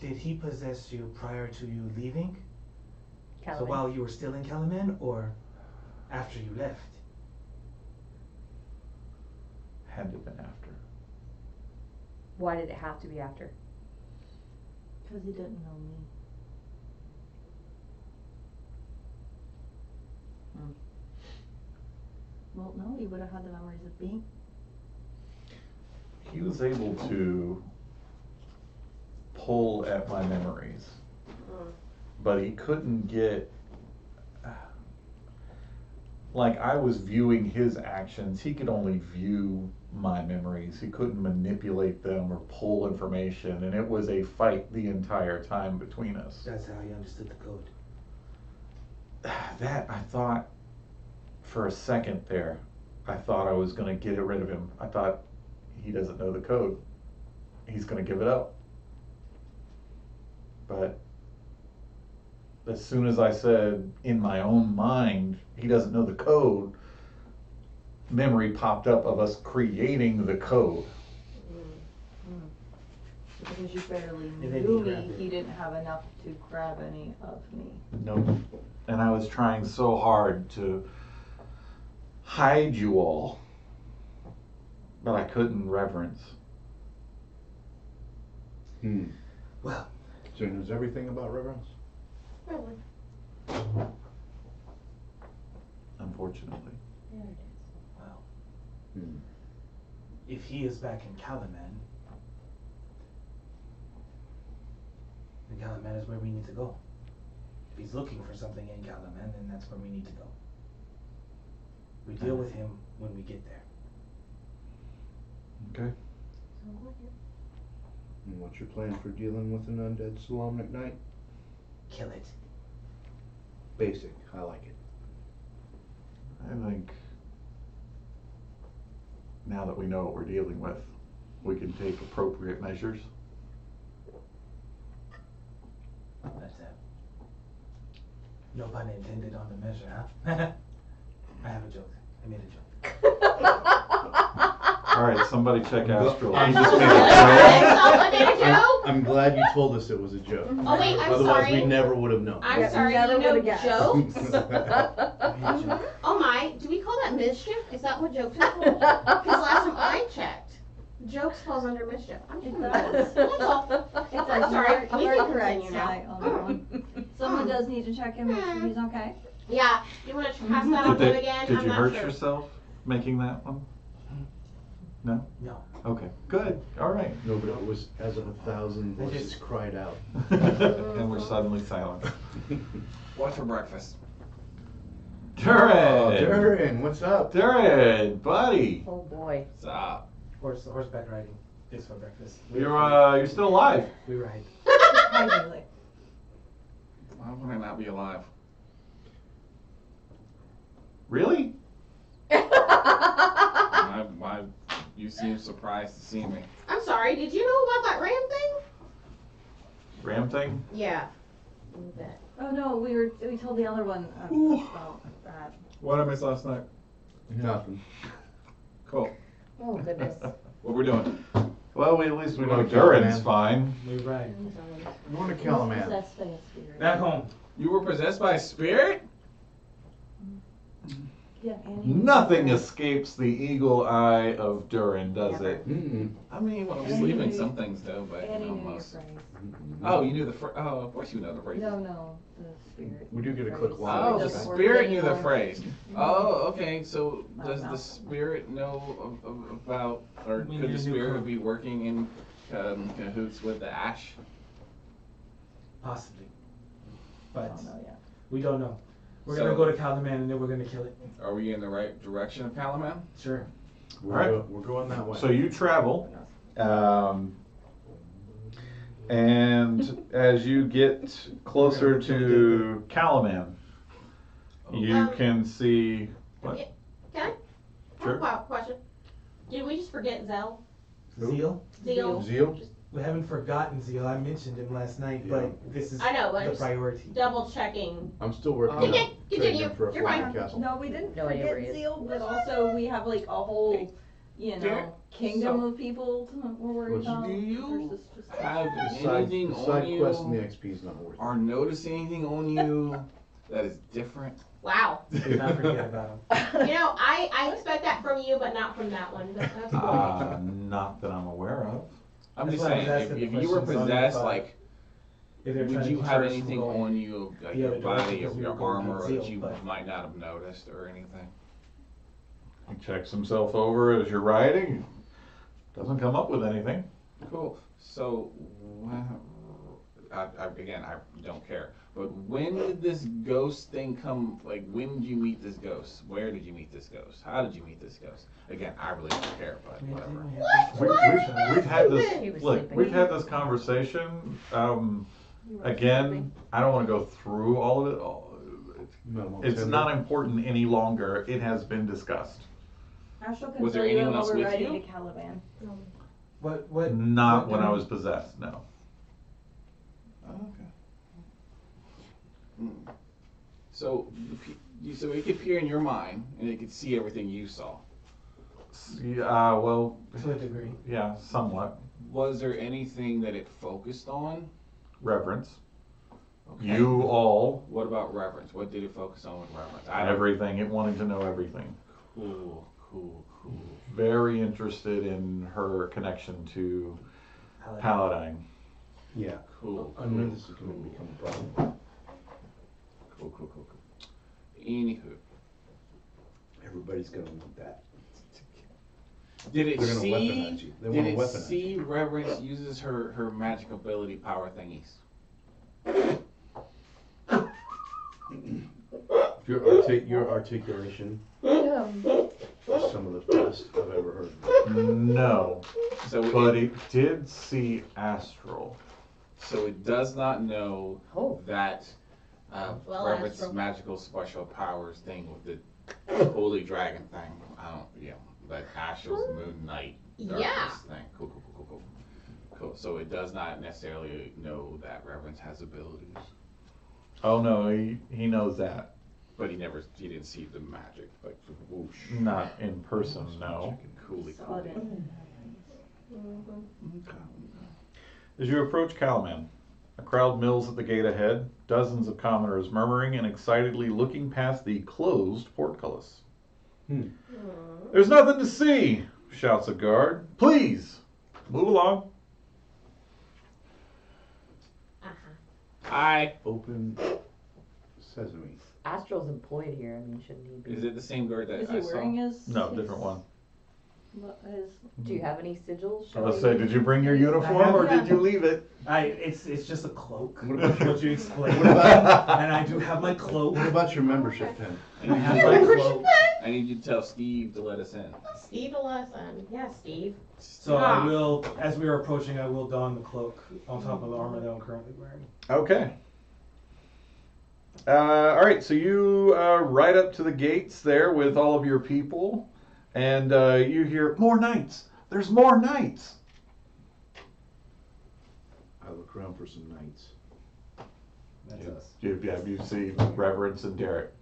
Did he possess you prior to you leaving? So Calaman. while you were still in Calaman or after you left? Had to have been after. Why did it have to be after? Because he didn't know me. Well, no, he would have had the memories of me. He was able to pull at my memories, but he couldn't get. Like I was viewing his actions, he could only view my memories. He couldn't manipulate them or pull information, and it was a fight the entire time between us. That's how he understood the code. That I thought for a second there, I thought I was gonna get rid of him. I thought he doesn't know the code. He's gonna give it up. But as soon as I said in my own mind, he doesn't know the code, memory popped up of us creating the code. Because you barely And then knew he grabbed me, it. he didn't have enough to grab any of me. Nope. And I was trying so hard to hide you all, but I couldn't reverence. Well, So he knows everything about reverence? Really? Unfortunately. well, Hmm. if he is back in Calaman, then Calaman is where we need to go. If he's looking for something in Calaman, then that's where we need to go. We deal with him when we get there. Okay. And what's your plan for dealing with an undead Solamnic Knight? Kill it. Basic. I like it. I think now that we know what we're dealing with, we can take appropriate measures. That's it. No pun intended on the measure, huh? I have a joke. I made a joke. All right, somebody check Astral. He I'm just so made sorry. a joke. I made a joke. I'm glad you told us it was a joke. Oh wait, I'm Otherwise, sorry. we never would have known. I'm Yeah, sorry. never You know would've guessed. jokes? I made a joke. Oh my, do we call that mischief? Is that what jokes are called? Because last time I checked, jokes falls under mischief. I'm It sure does. That's all. It's I'm like, sorry. We you're can correct, continue now. Sly, on that one. Someone does need to check him, make sure he's okay. Yeah. You want to pass that on to him again? Did I'm you not hurt sure. yourself making that one? No? No. Okay, good. All right. No, but it was as of 1,000 I voices just- cried out. And we're suddenly silent. What's for breakfast? Durin! Durin, what's up? Durin, buddy! Oh boy. Stop. Horseback riding is for breakfast. You're still alive. We ride. Surprisingly. Why would I not be alive? Really? Why? You seem surprised to see me. I'm sorry. Did you know about that ram thing? Ram thing? Yeah. Oh no, we told the other one about that. What did I miss last night? Nothing. Cool. Oh goodness. What we're doing? Well, at least we know Wanna Durin's kill fine. We ride. You want to kill a man? Possessed by a spirit. Back home. You were possessed by a spirit? Yeah, Annie. Nothing escapes the eagle eye of Durin, does it? Mm-mm. I mean, when I was Annie sleeping, knew- some things do, but Annie you know, knew your most. phrase. Oh, you knew the phrase. Oh, of course you know the phrase. No, the spirit. We do get a quick Phrase. line. Oh, It the doesn't work spirit knew the anymore. phrase. Oh, okay. So Oh, does no. the spirit know about, or We could need the a new spirit crew. be working in cahoots with the ash? Possibly. I But don't know yet. we don't know. We're So- gonna go to Calaman and then we're gonna kill it. Are we in the right direction of Calaman? Sure. We're going that way. So you travel, and as you get closer to Calaman, you can see. What? Can I? Sure. Question. Did we just forget Zell? Who? Zeal? Zeal? Zeal? We haven't forgotten Zeal. I mentioned him last night, Yeah. but this is I know, but the just priority. double checking. I'm still working Okay, on trading continue. him for a You're flying fine. castle. No, we didn't No idea where he forget is. Zeal, but also we have like a whole, you There- know, kingdom of people we're worried What's- about. Do you versus just have The side, anything the on side quest and the you, XP is not worth it. or notice anything on you that is different? Wow. Do not forget about him. You know, I expect that from you, but not from that one. That's cool. Not that I'm aware of. I'm That's just why I was saying, asking if the you were questions on possessed, if, like, If they're trying would to you deter have us from anything going on you, like the your other body direction or because we your were going armor, to that Zeal, you but- might not have noticed or anything? He checks himself over as you're riding. Doesn't come up with anything. Cool. So, again, I don't care. But when did this ghost thing come? Like, when did you meet this ghost? Where did you meet this ghost? How did you meet this ghost? Again, I really don't care, but whatever. We've had He this. was Look, sleeping. we've had this conversation. Again, I don't want to go through all of it. Minimal It's timber. not important any longer. It has been discussed. Ashel can Was there fill you in anyone while else we're with riding you? to Caliban. What? Not what when I did- was possessed. No. Oh, okay. So, so it could peer in your mind, and it could see everything you saw. Well, To a degree. yeah, somewhat. Was there anything that it focused on? Reverence. Okay. You all, What about reverence? What did it focus on with reverence? I don't- everything. It wanted to know everything. Cool. Very interested in her connection to Paladine. Yeah. Cool. I knew this was going to become a problem. Cool. Anywho, Everybody's going to want that. did it They're going to see? weaponize you. They Did want to it weaponize see you. reverence uses her magic ability power thingies? Your articulation Um, is some of the best I've ever heard. No, So but it, it did see astral. so it does not know Oh. that Well, reverence astral. magical special powers thing with the holy dragon thing. I don't, but Astral's moon knight darkness Yeah. thing. Cool. So it does not necessarily know that reverence has abilities, Oh no, he knows that. but he didn't see the magic like whoosh. Not in person, no. Coolly. Saw it in. As you approach Calaman, a crowd mills at the gate ahead, dozens of commoners murmuring and excitedly looking past the closed portcullis. There's nothing to see, shouts a guard. Please, move along. Hi. Open sesame. Astral's employed here. I mean, shouldn't he be? Is it the same guard that Is I he saw? wearing his? No, his- different one. His, Do you have any sigils? I was showing say, did you bring your uniform or did you leave it? It's just a cloak. What about What you explained. What about- And I do have my cloak. What about your membership pin? I have my cloak. I need you to tell Steve to let us in. Steve Alessan. Yeah, Steve. So Ah. I will, as we are approaching, I will don the cloak on top of the armor that I'm currently wearing. Okay. All right, so you ride up to the gates there with all of your people, and you hear, more knights! There's more knights! I look around for some knights. That's us. You see Reverence and Derek.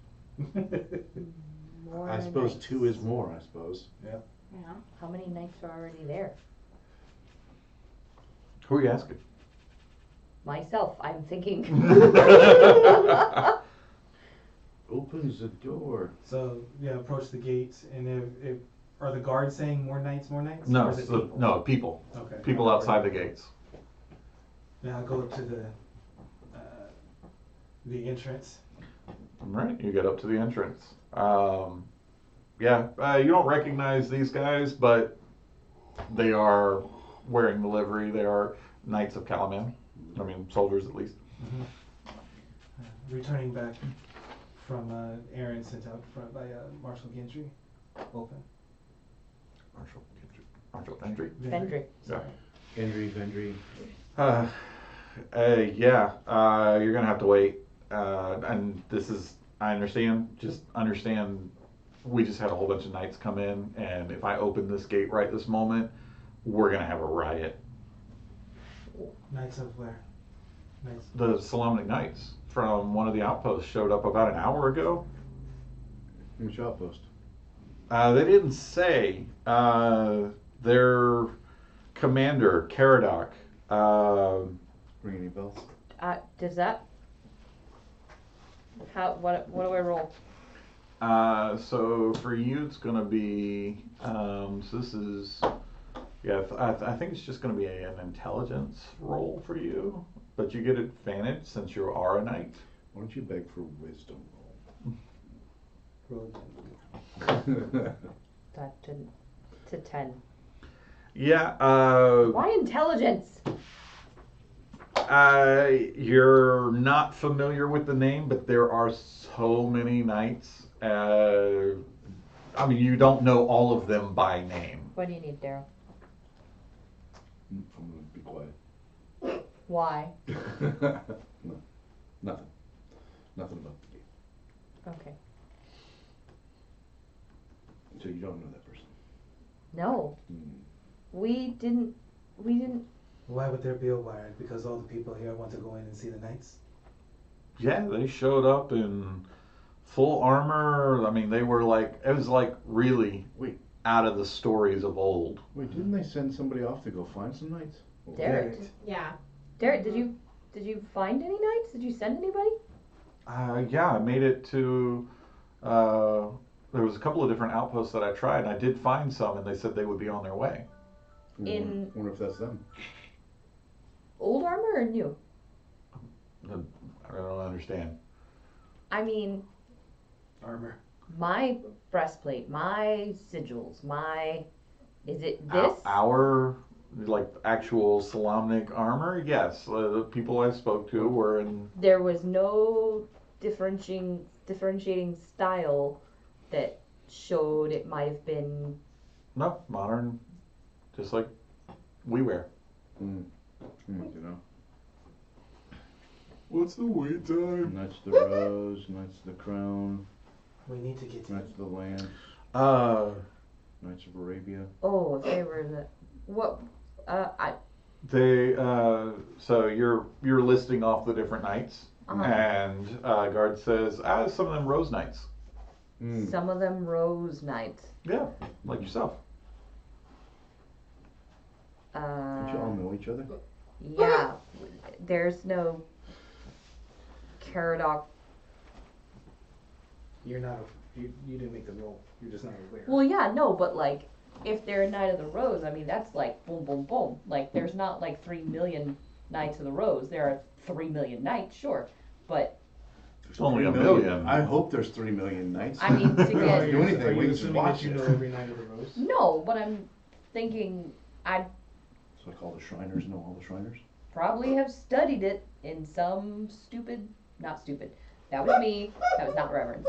More I suppose knights. 2 is more, I suppose. yeah. How many knights are already there? Who are you asking? Myself, I'm thinking. Opens the door. So yeah, approach the gates, and if are the guards saying more knights, more knights? No, Or is it so, people? no, people. Okay. People outside the gates. Then I'll go up to the entrance. All right, you get up to the entrance. You don't recognize these guys, but they are wearing the livery. They are Knights of Calaman. I mean, soldiers at least. Returning back from errand sent out front by Marshal Gentry. Open. Marshal Hendry. Vendrick. Yeah. Vendry. You're gonna have to wait. And this is, I understand. Just understand, we just had a whole bunch of knights come in, and if I open this gate right this moment, we're gonna have a riot. Knights of where? Knights. The Solemnic Knights from one of the outposts showed up about an hour ago. Which outpost? They didn't say. Their commander, Caradoc. Ring any bells? Does that? What do I roll? So for you, it's going to be. So this is. Yeah, I think it's just going to be an intelligence roll for you, but you get advantage since you are a knight. Why don't you beg for wisdom roll? That to 10. Yeah. Why intelligence? You're not familiar with the name, but there are so many knights. You don't know all of them by name. What do you need, Daryl? I'm gonna be quiet. Why? No, nothing. Nothing about the game. Okay. So you don't know that person. No, we didn't. Why would there be a wire? Because all the people here want to go in and see the knights? Yeah, they showed up in full armor. I mean, they were like, it was like really Wait. out of the stories of old. Wait, didn't they send somebody off to go find some knights? Derek. Yeah. Derek, did you find any knights? Did you send anybody? Yeah, I made it to. There was a couple of different outposts that I tried, and I did find some, and they said they would be on their way. In- Wonder if that's them. Old armor or new? I don't understand. I mean, Armor. my breastplate, my sigils, is it this? Our like actual Solamnic armor? Yes, the people I spoke to were in. There was no differentiating style that showed it might have been. No, modern, just like we wear. You know. What's the wait time? Knights of the Rose, Knights of the Crown, We need to get Knights of the Lance, Knights of Arabia. Oh, if they were the what? They so you're listing off the different knights, Uh-huh. and guard says, some of them rose knights. Some of them rose knights. Yeah, like yourself. Don't you all know each other? Yeah, there's no Caradoc. You're not. You didn't make the roll. You're just not aware. Well, yeah, no, but like, if they're a Knight of the Rose, I mean, that's like boom, boom, boom. Like, there's not like 3 million Knights of the Rose. There are 3 million knights, sure, but There's only 3 a million. I hope there's 3 million knights. I mean, to We don't get- have to do anything. Are We you can just assuming watch that you it. know every Knight of the Rose? no, but I'm thinking I'd So I call the Shriners know all the Shriners? probably have studied it in some not stupid. That was me. That was not Reverend.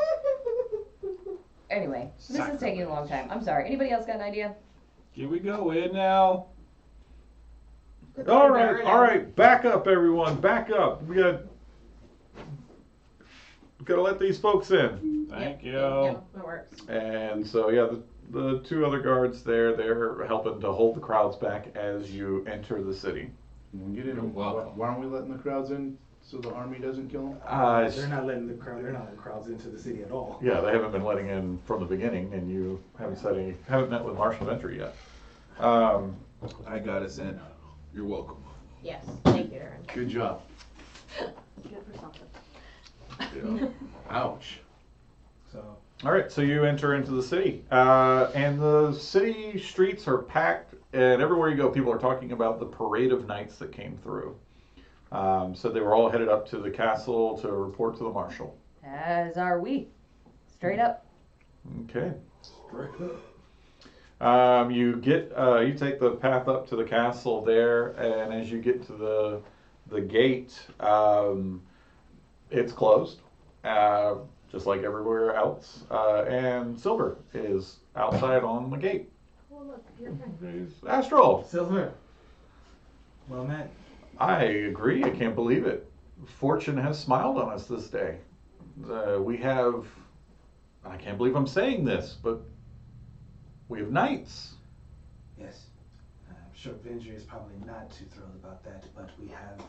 Anyway, this is taking a long time. I'm sorry. Anybody else got an idea? Can we go in now? All right, back up, everyone, back up. We gotta let these folks in. Thank you. Yep, that works. And so yeah, the two other guards there, they're helping to hold the crowds back as you enter the city. When we get in, You're welcome. why aren't we letting the crowds in so the army doesn't kill them? They're not letting the crowd. They're not letting crowds into the city at all. Yeah, they haven't been letting in from the beginning, and you haven't met with marshal of entry yet. I got us in. You're welcome. Yes, thank you, Aaron. Good job. Good for something. Yeah. Ouch. So All right, so you enter into the city, and the city streets are packed, and everywhere you go, people are talking about the parade of knights that came through. So they were all headed up to the castle to report to the marshal. As are we. Straight up. Okay. You take the path up to the castle there, and as you get to the gate, it's closed, just like everywhere else. And Silver is outside on the gate. Oh, look, you're right. Astral. Silver. Well met. I agree. I can't believe it. Fortune has smiled on us this day. We have. I can't believe I'm saying this, but we have knights. Yes. I'm sure Vindri is probably not too thrilled about that, but we have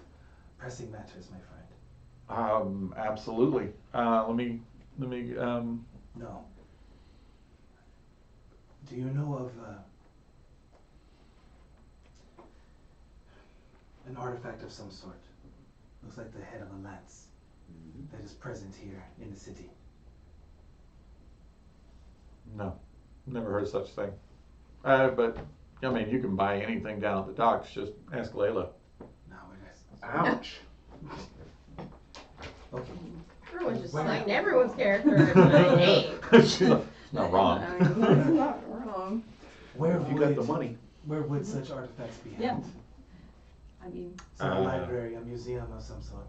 pressing matters, my friend. Absolutely. Let me. No. Do you know of an artifact of some sort? Looks like the head of a lance that is present here in the city. No, never heard of such thing. But I mean, you can buy anything down at the docks. Just ask Layla. No, it is. Ouch. Okay. Everyone's just citing everyone's character as my name. She's not wrong. That's not wrong. Where If you got the money. Where would such artifacts be Yeah. held? I mean, Is it a library, a museum of some sort?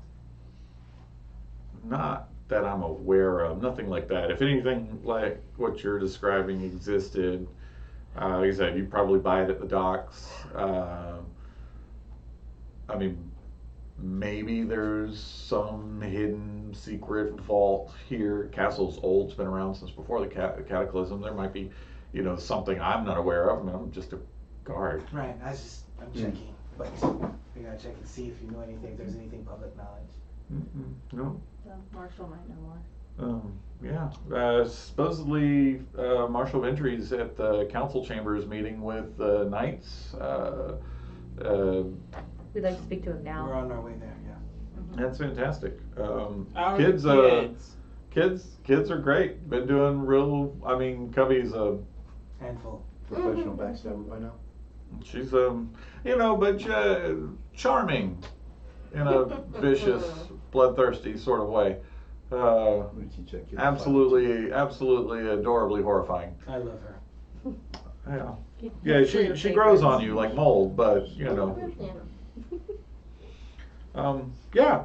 Not that I'm aware of. Nothing like that. If anything like what you're describing existed, like I said, you'd probably buy it at the docks. I mean, maybe there's some hidden secret vault here. Castle's old. It's been around since before the cataclysm. There might be, something I'm not aware of. I mean, I'm just a guard. Right, I'm checking, but we gotta check and see if you know anything, if there's anything public knowledge. No. The marshal might know more. Yeah. Supposedly, Marshal Ventry's at the council chambers meeting with the knights. We'd like to speak to him We're now. on our way there, yeah. That's fantastic. Our Kids, kids are great. Been doing real. I mean, Cubby's Handful. Professional backstabber by now. she's but charming in a vicious, bloodthirsty sort of way. I'm gonna teach that kid to fight. Absolutely, adorably horrifying. I love her. Yeah. He's Yeah, one of she your grows on favorites. you like mold, but you know. Yeah.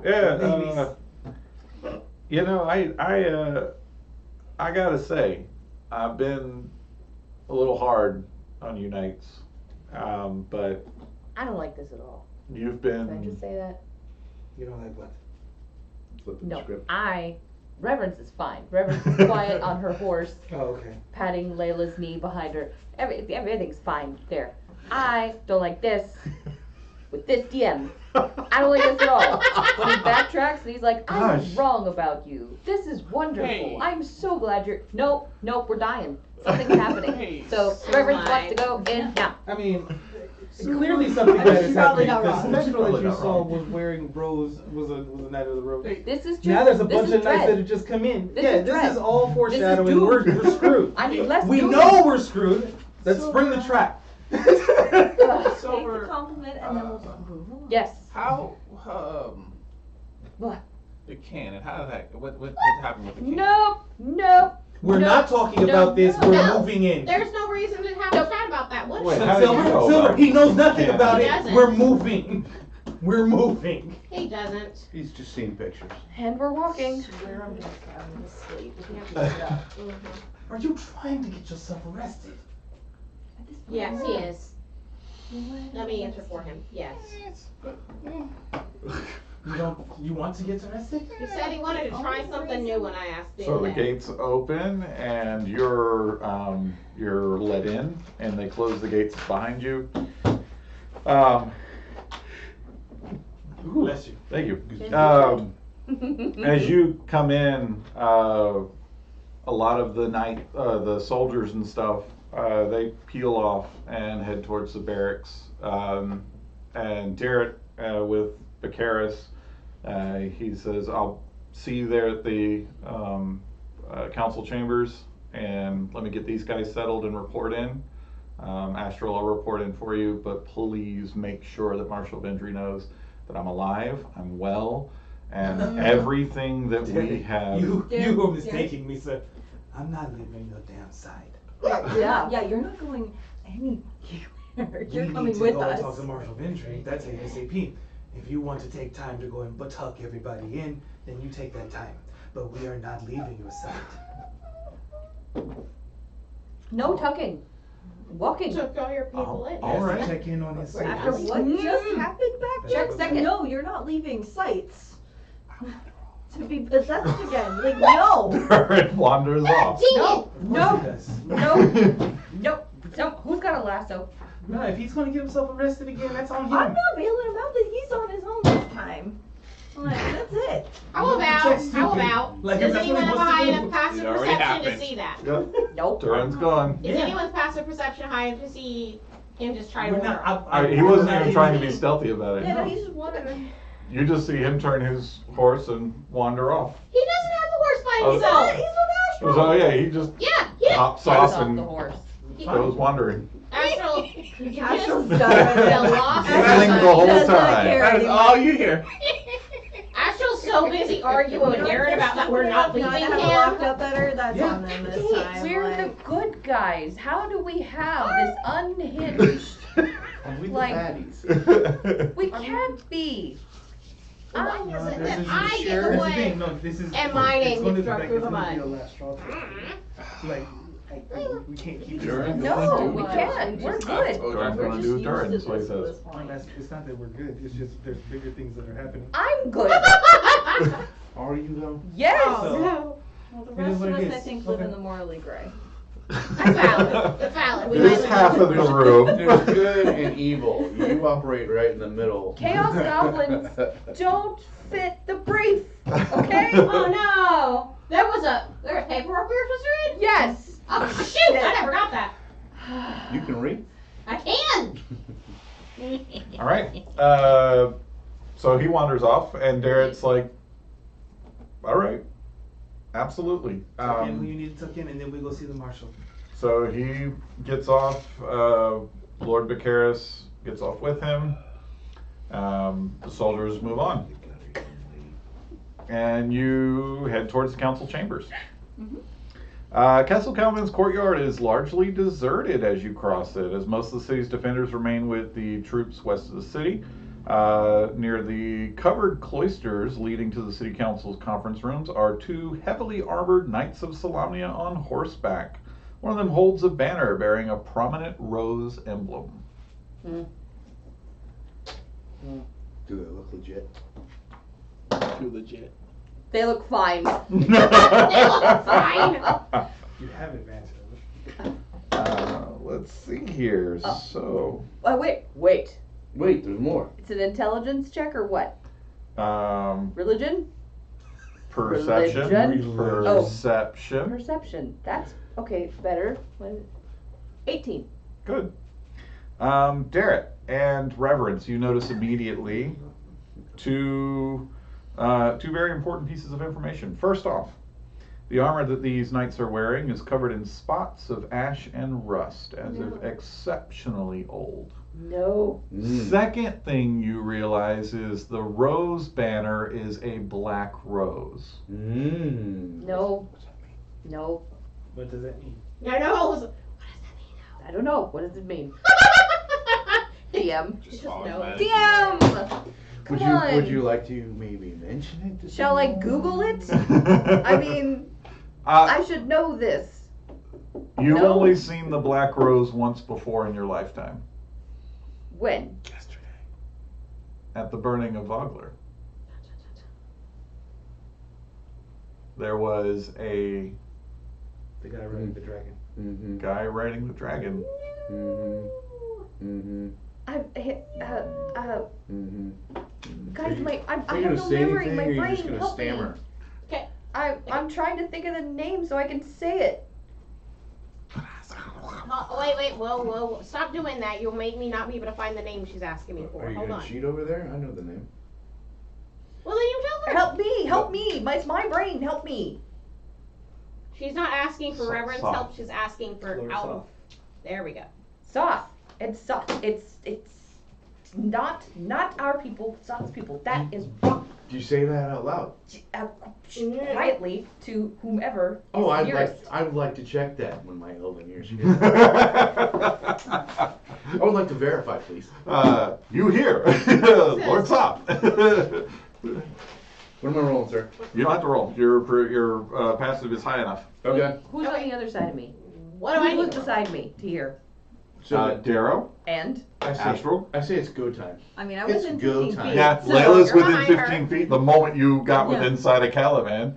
I gotta say, I've been a little hard on you knights, but I don't like this at all. you've Can I been. just say that? You don't like what? Flipping the No, script. Reverence is fine. Reverence is quiet on her horse, Oh, okay. patting Layla's knee behind her. Everything's fine there. I don't like this with this DM. I don't like this at all. When he backtracks and he's like, I was Gosh. wrong about you. This is wonderful. Hey. I'm so glad you're. Nope, we're dying. Something's happening. Hey. So So Reverence am wants to I. go in now. I mean, clearly something I bad mean, is she's probably happening. not The wrong. sentinel that Probably you not saw wrong. was wearing rose, was a knight of the rose. This is just. Now there's a this bunch is of knights dread. that have just come in. This Yeah, is this dread. is all foreshadowing. doomed. We're screwed. I need less. We doom. know we're screwed. Let's bring the trap. Ugh. Take the compliment and then we'll move on. Yes. How What? the cannon? How did that? What happened with the cannon? Nope. We're No, not talking no, about this. no. We're No. moving in. There's no reason to have a chat about that. What? Wait, how did you know Silver, about he knows it? nothing Yeah. about He it. doesn't. We're moving. We're moving. He doesn't. He's just seen pictures. And we're walking. Swear I'm gonna sleep. We have to get up. Are you trying to get yourself arrested? Yes, he is. Let me answer for him. Yes. You want to get arrested? He said he wanted to try something new when I asked him. So the that. gates open and you're let in, and they close the gates behind you. Bless you. Thank you. As you come in, a lot of the soldiers and stuff, they peel off and head towards the barracks. And Darrett, with Becaris, he says, "I'll see you there at the council chambers, and let me get these guys settled and report in. Astral, I'll report in for you, but please make sure that Marshal Vendry knows that I'm alive, I'm well, and everything that we have." You were mistaking me, sir. I'm not leaving your damn side. Yeah, you're not going anywhere. You're We coming need to with go and talk us. to Marshal Ventry. That's ASAP. If you want to take time to go and tuck everybody in, then you take that time. But we are not leaving your side. No tucking. Walking. Took all your people in. All right. Check in on his After safety. what just happened back Check there? second. No, you're not leaving sites. To be possessed again. Like, no. Darrett wanders off. No. Of course he does. Nope. Who's got a lasso? No, if he's gonna get himself arrested again, that's on him. I'm not bailing him out, that he's on his own this time. Like, that's it. How about? Like, if Does that's anyone what have he high wants to enough do. passive It already perception to happened. see that? Yep. Nope. Darren's gone. Is anyone's passive perception high enough to see him just try to We're wander? not. He wasn't even trying to be stealthy about Yeah, no, it. he's just wondering. You just see him turn his horse and wander off. He doesn't have the horse by Oh. himself. He's with Astral. So yeah, he just Yeah, he didn't. hops Gets off off the and horse. goes wandering. Astral. Astral's just done. the lost Feeling the whole Does not time. care That is anymore. all you hear. Astral's so busy arguing with Darren about that we're not leaving Not have locked him. up better, that's Yeah. on them this time. We're like, the good guys. How do we have this unhinged? And we the Like- baddies. We can't be. Why I'm- is it this that is I the get sheriff. the This is the way? thing. No, this is. And my it's name gonna gets be struck like, through it's the gonna be mud. a last straw. Like, we can't keep this During up. No, we can't. We're good. Darren's gonna do Darren, that's what he says. It's not that we're good. It's just there's bigger things that are happening. I'm good. Are you though? Yes. So- No. well, the It rest is of what it us, I is. think, live in Okay. the morally gray. That's valid. That's valid. We This might half of the room. There's good and evil. You operate right in the middle. Chaos goblins don't fit the brief. Okay. Oh no! There was paperwork we were supposed to read? Yes. Oh, shoot, I never got that. You can read? I can. All right. So he wanders off, and Darrett's like, all right, absolutely. Tuck in who you need to tuck in, and then we go see the marshal. So he gets off. Lord Vicaris gets off with him. The soldiers move on. And you head towards the council chambers. Castle Calvin's courtyard is largely deserted as you cross it, as most of the city's defenders remain with the troops west of the city. Near the covered cloisters leading to the city council's conference rooms are two heavily armored knights of Solamnia on horseback. One of them holds a banner bearing a prominent rose emblem. Do they look legit? Too legit. They look fine. They look fine. You have advantage. Let's see here. So, Wait. Wait, there's more. It's an intelligence check or what? Religion? perception. Religion? Perception. Perception. That's okay. Better. 18. Good. Darrett and Reverence, you notice immediately two very important pieces of information. First off, the armor that these knights are wearing is covered in spots of ash and rust, as if exceptionally old. No. Second thing you realize is the rose banner is a black rose. No. No. What does that mean? I know. I don't know. What does it mean? DM. Just No. automatic. DM! Come on. Would you like to maybe mention it to Shall I someone? Google it? I mean, I should know this. You've No. only seen the black rose once before in your lifetime, When? Yesterday. at the burning of Vogler. There was a The guy riding the dragon. Mm-hmm. guy riding the dragon. Mm-hmm. Mm-hmm. Guys, I Are have you gonna no say memory. anything, My or you're brain, just gonna help stammer? me. Okay. I'm trying to think of the name so I can say it. Wait, whoa. Stop doing that. You'll make me not be able to find the name she's asking me for. Are you Hold gonna on. cheat over there? I know the name. Well, then you tell her. Help me. It's my brain. Help me. She's not asking for reverence Soft. help. She's asking for Lord out. Soft. There we go. Soth. It's Soth. It's not our people. Soth's people. That is wrong. Do you say that out loud? Quietly to whomever. Oh, is I'd nearest. like to check that when my elven ears hear. I would like to verify, please. You here, Lord Sop. What am I rolling, sir? You don't have to roll. Your passive is high enough. Okay. Who's Okay. on the other side of me? What do I Who's need? to roll? beside me to hear? So Darrow, And Astral. I say it's go time. I mean, I It's was in go 15 time. feet. Yeah, so- Layla's you're within behind 15 her. feet the moment you got Yeah. within sight of Caliban.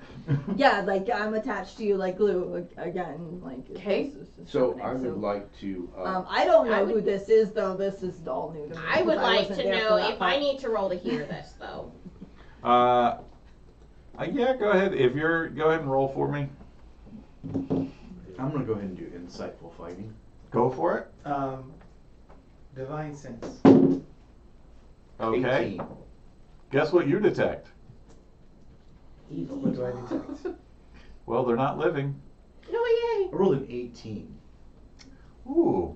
Yeah, like I'm attached to you like glue again. Like it's Okay. just So happening, I would so- like to. I don't know I who would- this is though. This is all new to me. I would 'cause like wasn't to there know for that if I part. need to roll to hear this, though. Yeah, go ahead. Go ahead and roll for me. I'm gonna go ahead and do insightful fighting. Go for it. Divine sense. Okay. 18. Guess what you detect? What do I detect? Well, they're not living. No, yay. I rolled an 18. Ooh,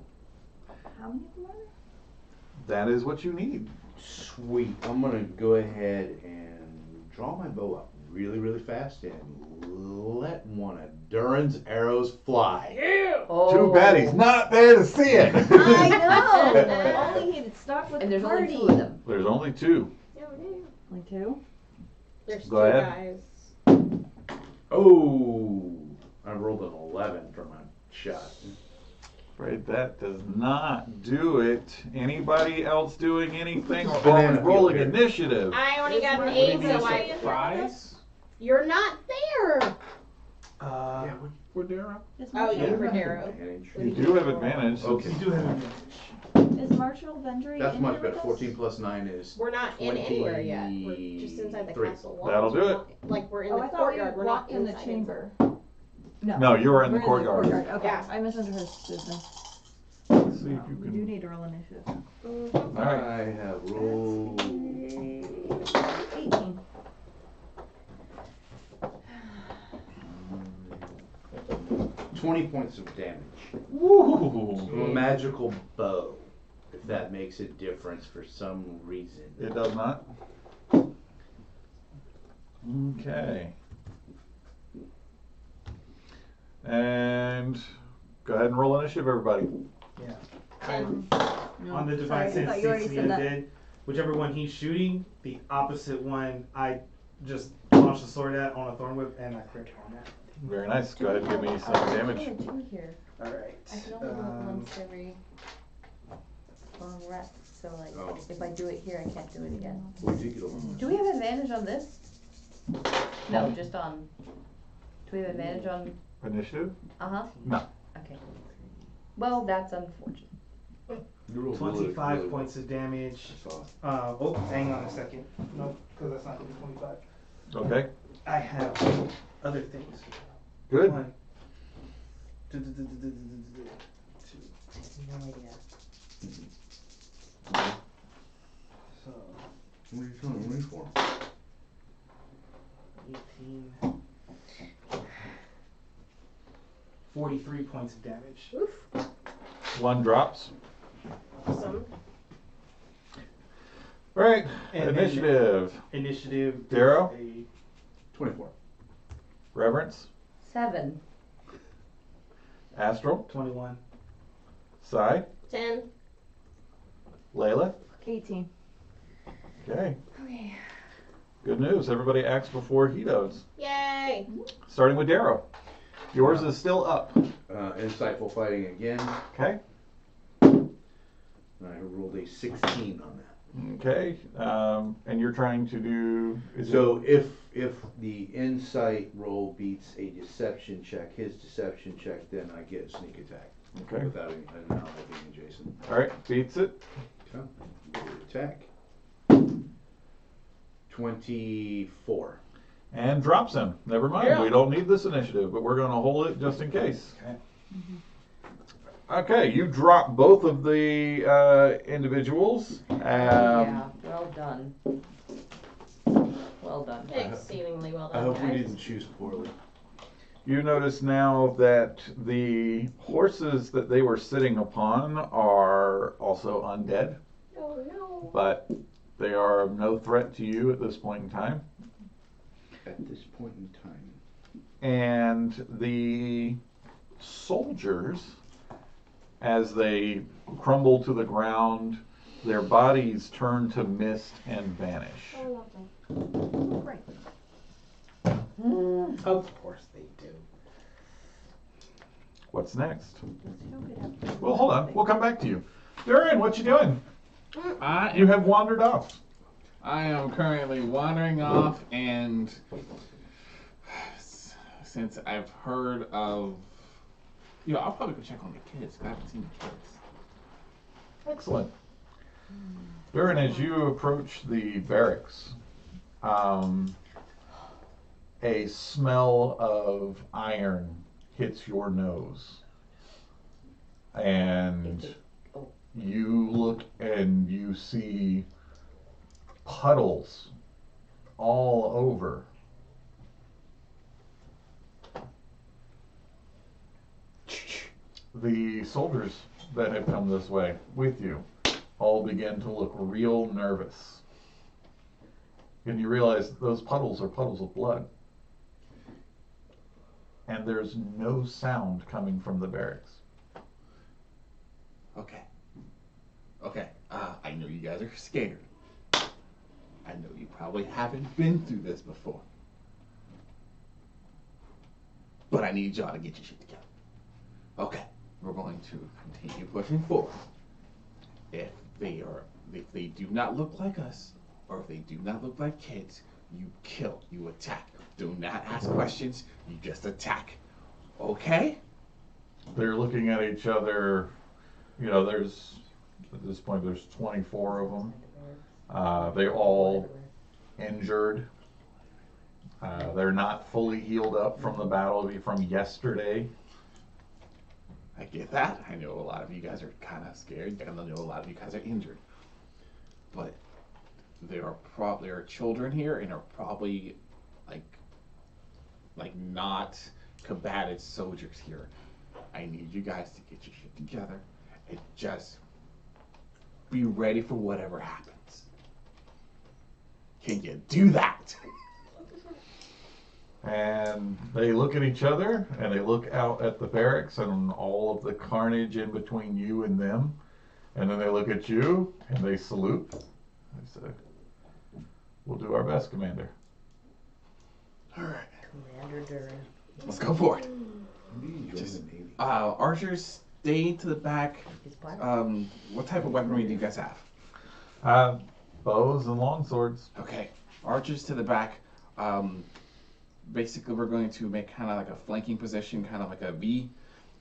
How many of them are that is what you need. Sweet. I'm gonna go ahead and draw my bow up really, really fast and let one of Durin's arrows fly. Too bad he's not there to see it. there? I know. Only he'd stuck with and the there's party. only 2 of them. There's only 2. Only 2. There's Go 2 ahead. guys. Oh, I rolled an 11 for my shot. Right, that does not do it. Anybody else doing anything or Banana rolling peel here. initiative? I only got an What 8, do you so say? I. Fries? You're not there. For Darrow? Oh, you for Darrow. You do have advantage. Okay. You do have advantage. Is Marshall Vendry That's in much here better. with us? 14 plus 9 is We're not in anywhere yet. We're just inside the 23. castle walls. That'll do We're it. not- Like we're in Oh, the I thought we courtyard. We're not walked in the inside. chamber. No, you were in the We're courtyard. Okay, Yeah. I misunderstood business. Let's see if you We do can. need to roll initiative. All right. I have rolled 18. 20 points of damage Woo! from a magical bow. If that makes a difference for some reason. It does not. Okay. And go ahead and roll initiative, everybody. Yeah. And On the Sorry, I divine sense, thought you already sees the said that. undead. Whichever one he's shooting, the opposite one I just launched the sword at on a thorn whip and I crit on that. Very nice. Go ahead and give me some damage. What do I do here? Alright. I can only do it once every long rest, so like, Oh. if I do it here, I can't do it again. We did get a little. Do we have advantage on this? No, just on, do we have advantage on, Initiative? uh-huh? No. Okay. Well, that's unfortunate. You rolled 25 really points of damage. well. I saw. Oh, hang on a second. No, because that's not going to be 25. Okay. I have other things. Good. One. Two. No idea. So, What are you trying to read for? 18. 43 points of damage. oof, One drops. awesome. All right. And then- Initiative. Initiative. is Darrow? a 24. Reverence. 7. Astral. 21. Sai. 10. Layla. 18. Okay. Okay. Good news. Everybody acts before he does. Yay! Starting with Darrow. Yours is still up. Insightful fighting again. Okay. And I rolled a 16 on that. Okay. And you're trying to do. So if the insight roll beats a deception check, his deception check, then I get sneak attack. Okay. Without any, not being adjacent. All right. Beats it. Okay. Attack. 24. And drops him. Never mind. Yeah. We don't need this initiative, but we're going to hold it just in case. Okay. Okay, you drop both of the individuals. Yeah, well done. Well done. Exceedingly well I done, hope we guys. didn't choose poorly. You notice now that the horses that they were sitting upon are also undead, Oh no. but they are of no threat to you at this point in time. At this point in time. And the soldiers, as they crumble to the ground, their bodies turn to mist and vanish. Oh, lovely. Great. Of course they do. What's next? Let's hope it happens. Well, hold on. We'll come back to you. Durian, what you doing? I You have wandered off. I am currently wandering off, and since I've heard of, I'll probably go check on the kids. 'Cause I haven't seen the kids. Excellent. Durin, as you approach the barracks, a smell of iron hits your nose. And you look and you see puddles all over. The soldiers that have come this way with you all begin to look real nervous. And you realize those puddles are puddles of blood. And there's no sound coming from the barracks. Okay. I know you guys are scared. I know you probably haven't been through this before. But I need y'all to get your shit together. Okay. We're going to continue pushing forward. If they do not look like us, or if they do not look like kids, you kill, you attack. Do not ask questions, you just attack. Okay? They're looking at each other. There's At this point, there's 24 of them. They all injured. They're not fully healed up from the battle from yesterday. I get that. I know a lot of you guys are kind of scared. I know a lot of you guys are injured. But there are children here, and are probably like not combated soldiers here. I need you guys to get your shit together and just be ready for whatever happens. Can you do that? And they look at each other, and they look out at the barracks and all of the carnage in between you and them. And then they look at you, and they salute. They say, "We'll do our best, Commander." All right, Commander Durin. let's go for it. Join Just, the Navy. archers, stay to the back. He's black. What type of weaponry do you guys have? Bows and long swords. Okay, archers to the back. Basically, we're going to make kind of like a flanking position, kind of like a V,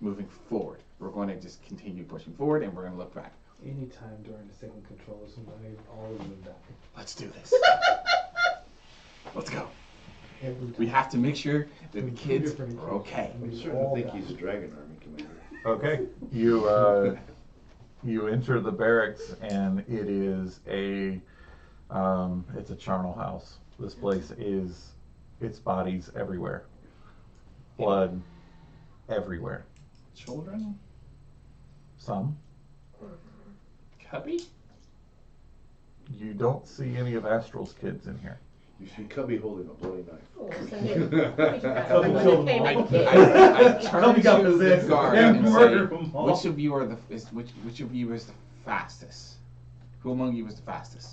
moving forward. We're going to just continue pushing forward, and we're going to look back. Anytime during the second control of somebody, all of them die. Let's do this. Let's go. Every time. We have to make sure that the From two kids different are okay. I'm starting to think he's a Dragon Army commander. Okay. You enter the barracks, and it is it's a charnel house. This place is, it's bodies everywhere, blood everywhere. Children? Some. Cubby? You don't see any of Astral's kids in here. You see Cubby holding a bloody knife. Oh, send it. Cubby Cubby killed them all. I turn Cubby got to the possessed guard and and say, murdered them all. which of you is the fastest? Who among you is the fastest?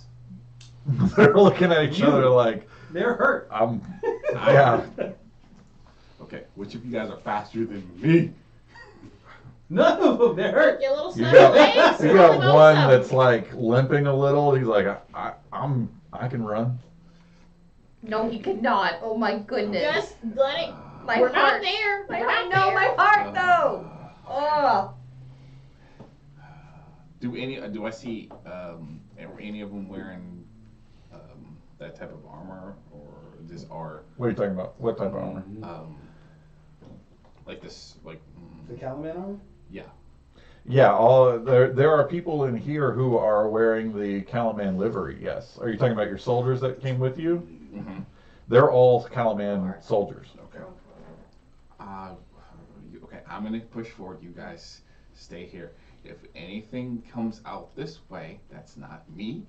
They're looking at each other like, They're hurt. yeah. Okay, which of you guys are faster than me? None of them. They're hurt. Your little You snuggle legs. got, you Really got well one done. that's like limping a little. He's like, I can run. No, he could not. Oh my goodness. Just let it. My We're heart. not there. I We're not know there. my heart though. Oh. Do I see any of them wearing that type of armor, or just are What are you talking about? What type of armor? like this The Calaman armor? yeah. Yeah, there are people in here who are wearing the Calaman livery, yes. Are you talking about your soldiers that came with you? Mm-hmm. They're all Calaman soldiers. Okay. Okay, I'm gonna push forward. You guys stay here. If anything comes out this way, that's not me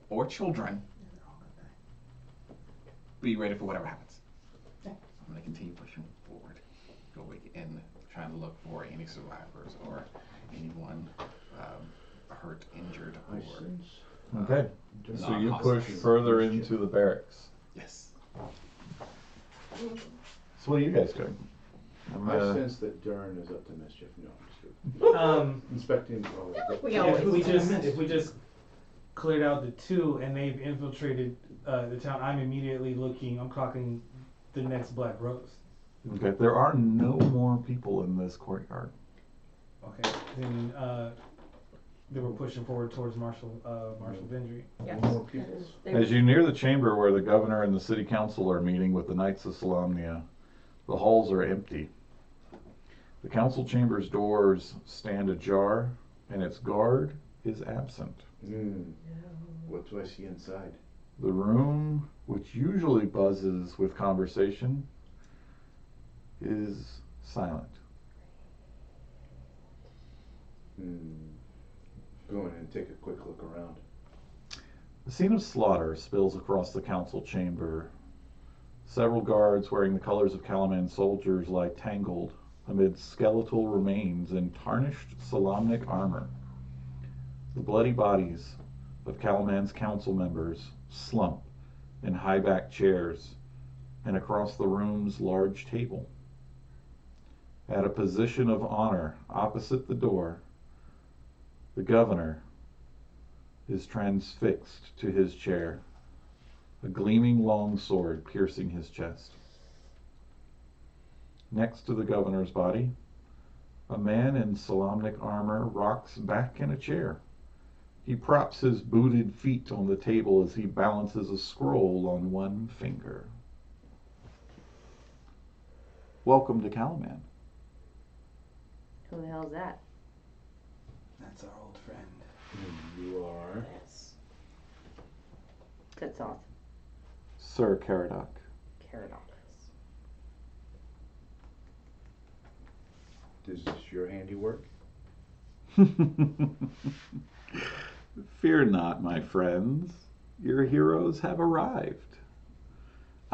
or children. Be ready for whatever happens. I'm gonna continue pushing forward. Go and trying to look for any survivors or anyone hurt, injured, I or sense. Okay. So you push Non-hostile. further into the barracks. yes. So what are you guys doing? I sense that Durin is up to mischief. No, I'm just kidding. Inspecting. We always If we just cleared out the two and they've infiltrated the town, I'm immediately looking. I'm clocking the next Black Rose. Okay. There are no more people in this courtyard. Okay, then they were pushing forward towards Marshall Vendry. Yes. More people. As you near the chamber where the governor and the city council are meeting with the Knights of Solamnia, the halls are empty. The council chamber's doors stand ajar, and its guard is absent. What do I see inside? The room, which usually buzzes with conversation, is silent. Go in and take a quick look around. The scene of slaughter spills across the council chamber. Several guards wearing the colors of Calaman soldiers lie tangled amid skeletal remains and tarnished Solamnic armor. The bloody bodies of Calaman's council members slump in high-backed chairs and across the room's large table. At a position of honor opposite the door, the governor is transfixed to his chair, a gleaming long sword piercing his chest. Next to the governor's body, A man in Solamnic armor rocks back in a chair. He props his booted feet on the table as he balances a scroll on one finger. Welcome to Calaman. Who the hell's that? That's our old friend. You are. Yes. Good sauce. Sir Caradoc. Caradoc. Is this your handiwork? Fear not, my friends. Your heroes have arrived.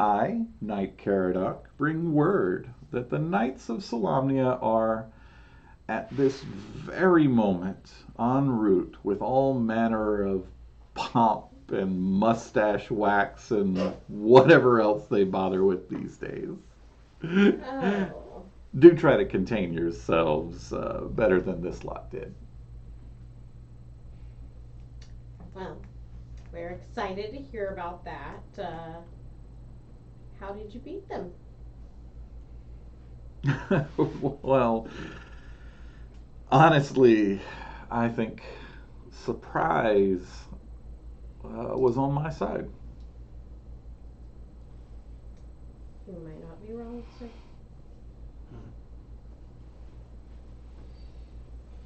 I, Knight Caradoc, bring word that the Knights of Solamnia are, at this very moment, en route with all manner of pomp and mustache wax and whatever else they bother with these days. Oh. Do try to contain yourselves better than this lot did. Well, we're excited to hear about that. How did you beat them? Well, honestly, I think surprise was on my side. You might not be wrong, sir.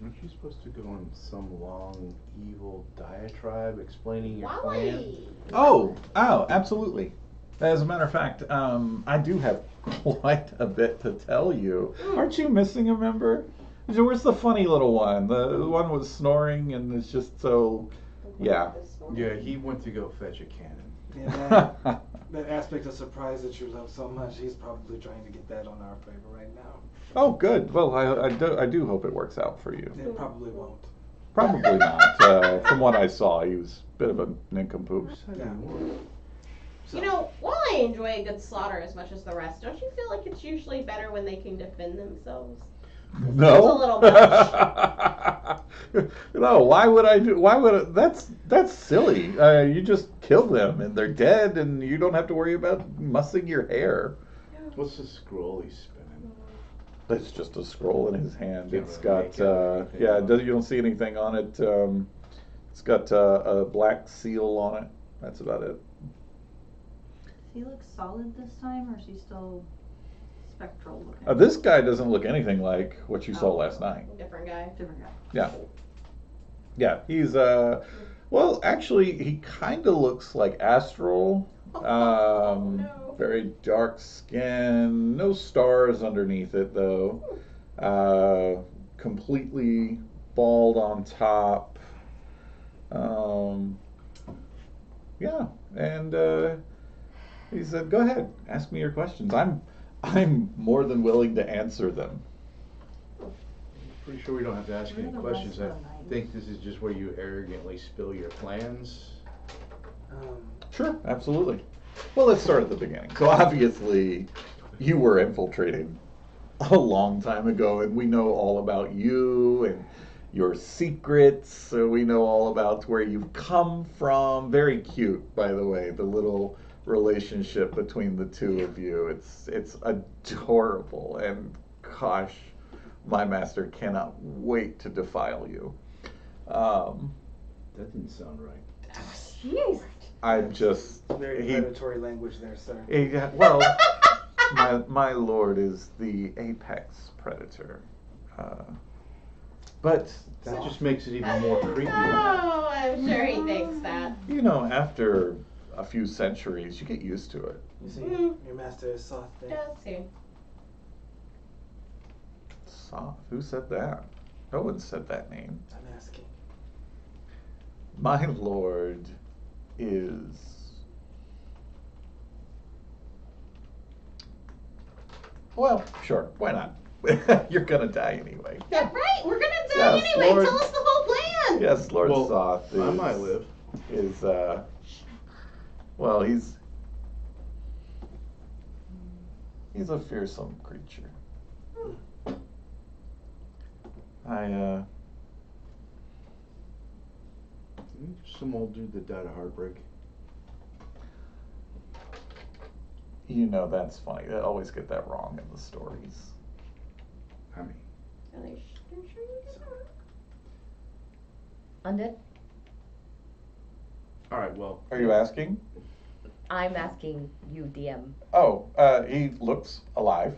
Aren't you supposed to go on some long, evil diatribe explaining your Why? plan? Oh, absolutely. As a matter of fact, I do have quite a bit to tell you. Aren't you missing a member? So where's the funny little one? The one was snoring and it's just so, yeah. Yeah, he went to go fetch a cannon. Yeah, that aspect of surprise that you love so much, he's probably trying to get that on our favor right now. Oh, good. Well, I do hope it works out for you. It probably won't. Probably not. From what I saw, he was a bit of a nincompoop. Yeah. You know, while I enjoy a good slaughter as much as the rest, don't you feel like it's usually better when they can defend themselves? No. It's a little much. No, why would that's silly. You just kill them and they're dead and you don't have to worry about mussing your hair. What's the scroll he's spinning? It's just a scroll in his hand. Can't It's really got make out anything yeah, on it. you don't see anything on it. It's got a black seal on it. That's about it. Does he look solid this time, or is he still spectral looking? This guy doesn't look anything like what you saw last night. Different guy. Different guy. Yeah. Yeah, he's well, actually he kind of looks like Astral. No. Very dark skin, no stars underneath it though. Completely bald on top. Yeah, and he said, "Go ahead, ask me your questions. I'm more than willing to answer them." Pretty sure we don't have to ask We're any the questions. best I one, think this is just where you arrogantly spill your plans. Sure, absolutely. Well, let's start at the beginning. So obviously, you were infiltrated a long time ago, and we know all about you and your secrets. So we know all about where you've come from. Very cute, by the way, the little relationship between the two of you. It's adorable, and gosh, my master cannot wait to defile you. That didn't sound right. Jeez. I'm just Very predatory language there, sir. well, my lord is the apex predator, but That just makes it even more creepy. Oh, I'm sure he thinks that. you know, after a few centuries, you get used to it. You see, Mm. your master is soft there. Does he? Soft? Who said that? No one said that name. I'm asking. My lord is well, sure, why not? You're gonna die anyway. Yeah, right. We're gonna die Yes, anyway. Lord. Tell us the whole plan. Yes, Lord Well, Soth is I might live. Well, he's a fearsome creature. Some old dude that died of heartbreak. You know, that's funny. They always get that wrong in the stories. I mean, Really sure you did not. Undead? Alright, well. Are you asking? I'm asking you, DM. Oh, he looks alive.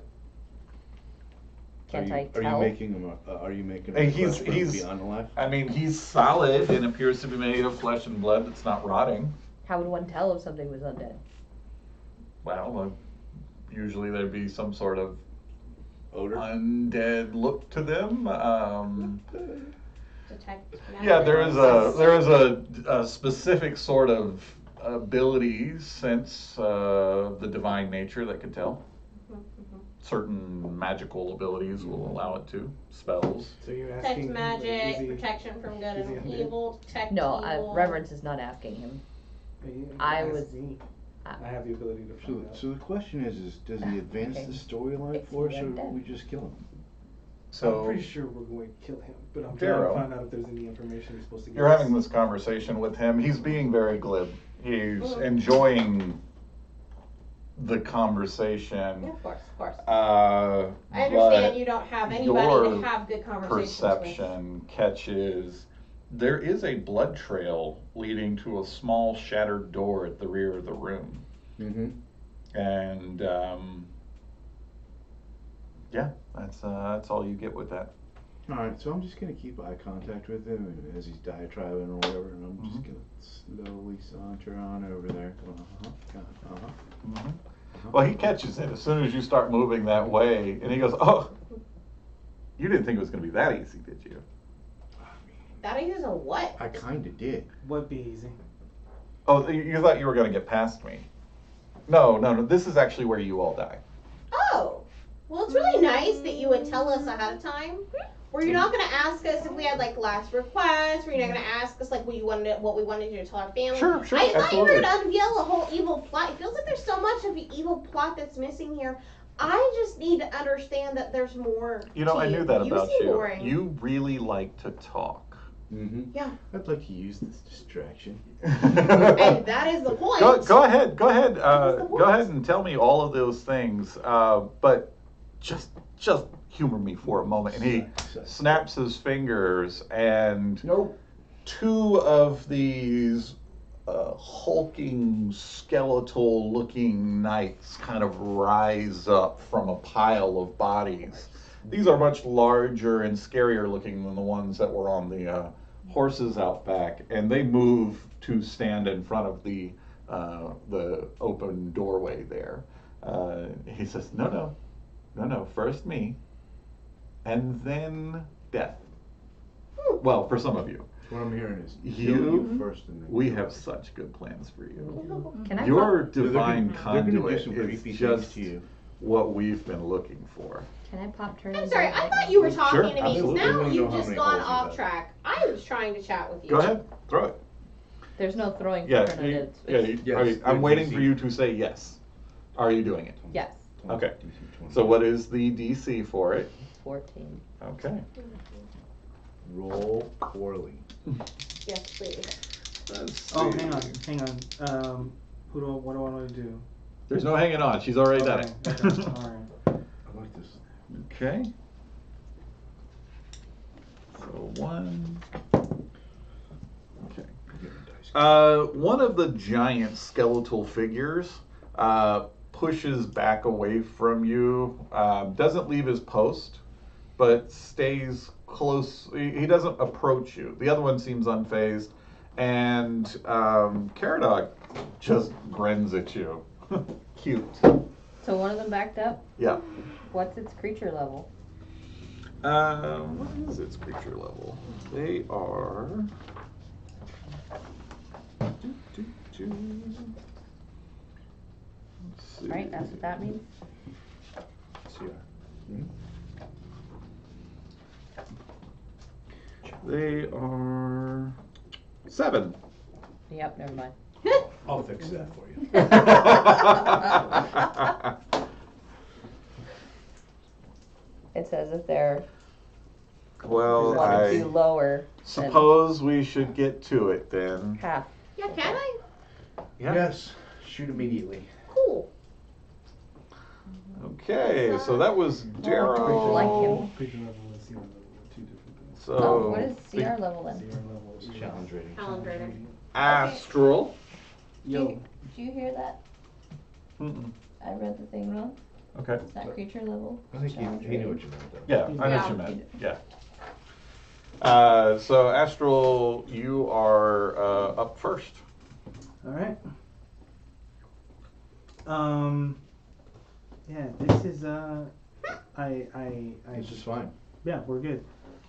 Can't I Are tell? you making him a Hey, request for him to he's be unalive? I mean, he's solid and appears to be made of flesh and blood that's not rotting. How would one tell if something was undead? Well, usually there'd be some sort of Odor? undead look to them. Detect. Yeah, there is a specific sort of ability, sense the divine nature that could tell. Certain magical abilities will allow it to. Spells. So you're Detect asking, magic, is he, protection from good is he and undead? evil, detect No, evil. Reverence is not asking him. I ask was- me. I- I have the ability to So, find out. so the question is does he advance Okay. the storyline If for he us, or went will dead. we just kill him? So I'm pretty sure we're going to kill him, but I'm trying Vero, to find out if there's any information he's supposed to give you're us. having this conversation with him. He's being very glib. He's enjoying the conversation. Yeah, of course, of course. I I understand you don't have anybody your to have good conversations with. perception catches there is a blood trail leading to a small shattered door at the rear of the room. Mm-hmm. And yeah, that's all you get with that. Alright, so I'm just gonna keep eye contact with him and as he's diatribing or whatever, and I'm just gonna slowly saunter on over there. Well, he catches it as soon as you start moving that way, and he goes, "Oh, you didn't think it was going to be that easy, did you?" That is a what? I kinda did. Would be easy. Oh, you thought you were going to get past me? No. This is actually where you all die. Oh, well, it's really nice that you would tell us ahead of time. Were you not going to ask us if we had like last requests? Were you not going to ask us like what we wanted you to tell our family? Sure, I thought you were absolutely. going to unveil a whole evil plot. It feels like there's so much of the evil plot that's missing here. I just need to understand that there's more. You know, to I knew that about seem you. boring. You really like to talk. Mm-hmm. Yeah. I'd like to use this distraction. And that is the point. Go ahead. Go ahead. That is the Go point. ahead and tell me all of those things. But just humor me for a moment. And he snaps his fingers, and Nope. two of these hulking, skeletal-looking knights kind of rise up from a pile of bodies. These are much larger and scarier looking than the ones that were on the horses out back, and they move to stand in front of the open doorway there. He says, no, first me, and then death. Well, for some of you. What I'm hearing is You- kill you first and then We kill have us. such good plans for you. Can I Your pop, divine They're gonna do conduit some is creepy things just to you. what we've been looking for. can I pop turn? I'm sorry, I thought you were talking Sure, to me because absolutely. We now wanna know you've how just many gone holes you off got. track. I was trying to chat with you. Go ahead, throw it. There's no throwing for Yeah, turn undead. Yes, I'm good waiting DC. for you to say yes. Are you doing it? Yes, Okay. DC 20. So what is the DC for it? 14. Okay. Roll poorly. Yes, please. Let's Oh, see. hang on. What do I want to do? There's no hanging on. She's already done Okay, it. okay, all right. I like this. Okay. So one. Okay. I'm getting dice. One of the giant skeletal figures pushes back away from you, doesn't leave his post, but stays close. He doesn't approach you. The other one seems unfazed, and Caradog just grins at you. Cute. So one of them backed up. Yeah. What's its creature level? What is its creature level? They are. Let's see. Right, that's what that means. They are 7. Yep, never mind. I'll fix that for you. It says if they're Well, one or two I lower than suppose we should get to it then. half. Yeah, can I? Yeah. Yes. Shoot immediately. Cool. Okay, so that was like Darrow. him. Creature level, let's see what So Oh, what is the CR level then? Zero level. It's challenge rating. Challenge rating. astral. Yo. Did you hear that? Mm-mm. I read the thing wrong. Okay. It's not creature level. I think challenge he knew rating. what you meant though. Yeah, I know Yeah. what you meant. Yeah. So astral, you are up first. All right. Yeah, this is This is fine. yeah, we're good.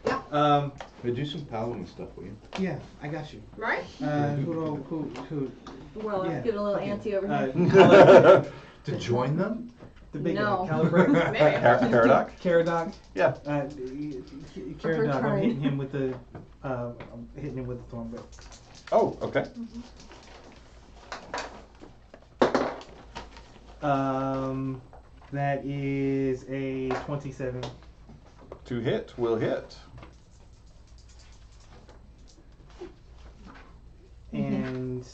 Yeah. Hey, do some paladin stuff, will you? Yeah, I got you. Right? Who? Well, Yeah, let's get a little okay. antsy over here. To join them? The big No. guy, Calibre. Maybe. Caradoc? Caradoc. Yeah. Caradoc. I'm Return. hitting him with the thorn whip. Oh, okay. That is a 27. To hit will hit. And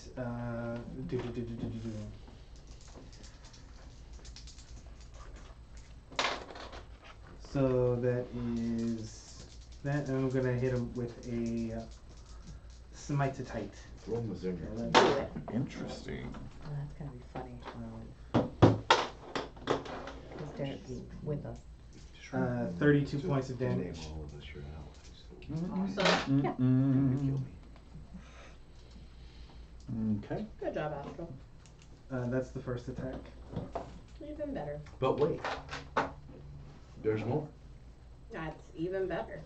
so that is that, and I'm gonna hit him with a smite to tight. Roll Mazinger. Do it. Interesting. Oh, that's gonna be funny. Because Derek's with us. 32 points of damage. Name all of us your allies. Awesome. Yeah. You kill me. Okay. Good job, Astral. That's the first attack. Even better. But wait. There's more. That's even better.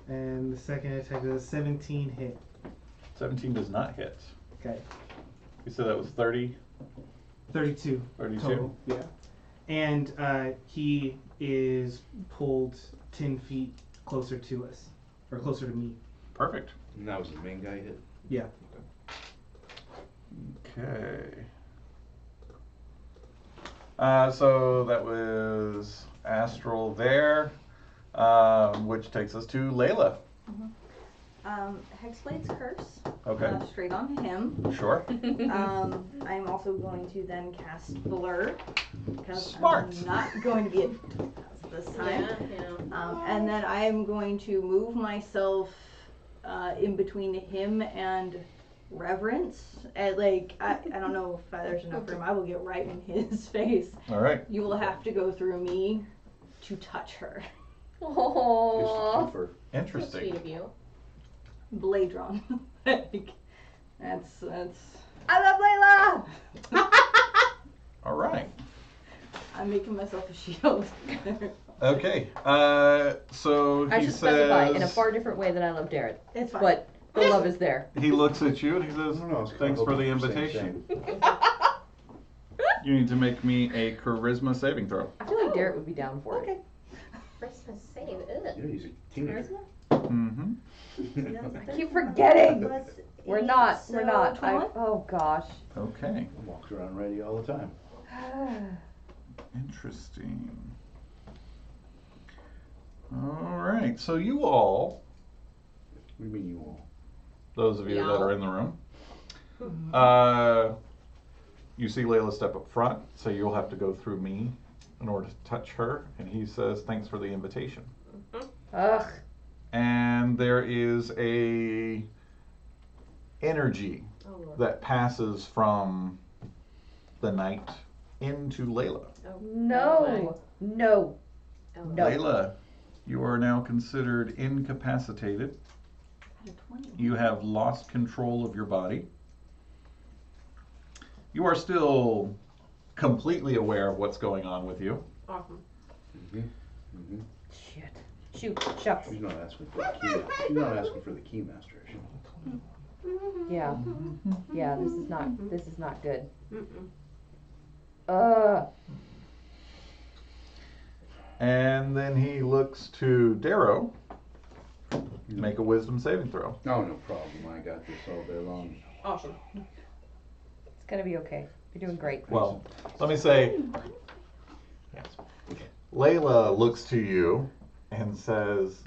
And the second attack is a 17 hit. 17 does not hit. Okay. You said that was 30? 32 32? total. Yeah. And he is pulled 10 feet closer to us, or closer to me. Perfect. And that was the main guy hit? Yeah. Okay. So that was Astral there, which takes us to Layla. Hexblade's Curse. Okay. Straight on him. Sure. I'm also going to then cast Blur. Because Smart. I'm not going to be a this time. And then I am going to move myself in between him and Reverence. And I don't know if there's enough room. I will get right in his face. All right. You will have to go through me to touch her. Oh. Just a twofer. So Interesting. sweet of you. Blade drawn. That's I love Layla! All right. I'm making myself a shield. Okay. So I he should specify in a says, far different way than I love Derek. It's fine. But the love is there. he looks at you and he says, No, it's kinda thanks for the hoping for the same invitation. thing. You need to make me a charisma saving throw. I feel like Derek would be down for Okay. it. Christmas save. Yeah, Ugh. he's a teenager. Mm-hmm. I keep forgetting. Plus We're eight, not. so We're not. 21? Oh gosh. Okay. Walks around ready all the time. Interesting. All right. So you all, What do you mean you all? those of you that Y'all. are in the room, you see Layla step up front, so you'll have to go through me in order to touch her. And he says, thanks for the invitation. Ugh. And there is a energy Oh, Lord. that passes from the knight into Layla. Oh, No. No. oh, No. Layla, you are now considered incapacitated. You have lost control of your body. You are still completely aware of what's going on with you. Awesome. Shit. Shoot. Shucks. She's not asking for the key. She's not asking for the key master, is she? Yeah. Yeah. This is not good. Mm-mm. And then he looks to Darrow. Make a wisdom saving throw. Oh, no problem. I got this all day long. Awesome. It's gonna be okay. You're doing great. Well, let me say, Layla looks to you and says,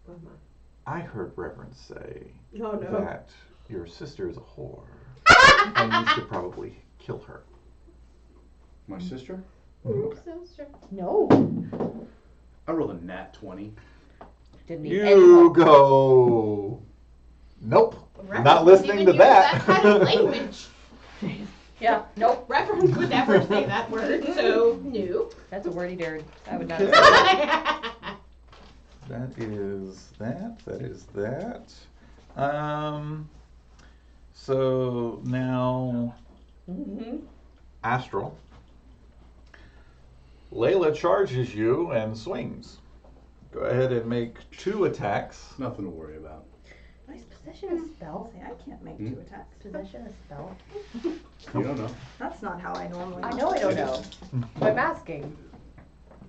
Oh, my. I heard Reverend say Oh, no. that your sister is a whore and you should probably kill her. My sister? So sure. No. I rolled a nat 20. Didn't need You anyone. go. Nope. Reverend Not wouldn't listening even to use that. kind of language. Yeah, nope. Reverend would never say that word, so no. That's a wordy nerd. I would not Okay. say that. That is that. That is that. So now Mm-hmm. Astral. Layla charges you and swings. Go ahead and make 2 attacks. Nothing to worry about. Nice possession of spell. See, I can't make 2 attacks. Possession of spell. You don't know. That's not how I normally. I know I don't know. But I'm asking.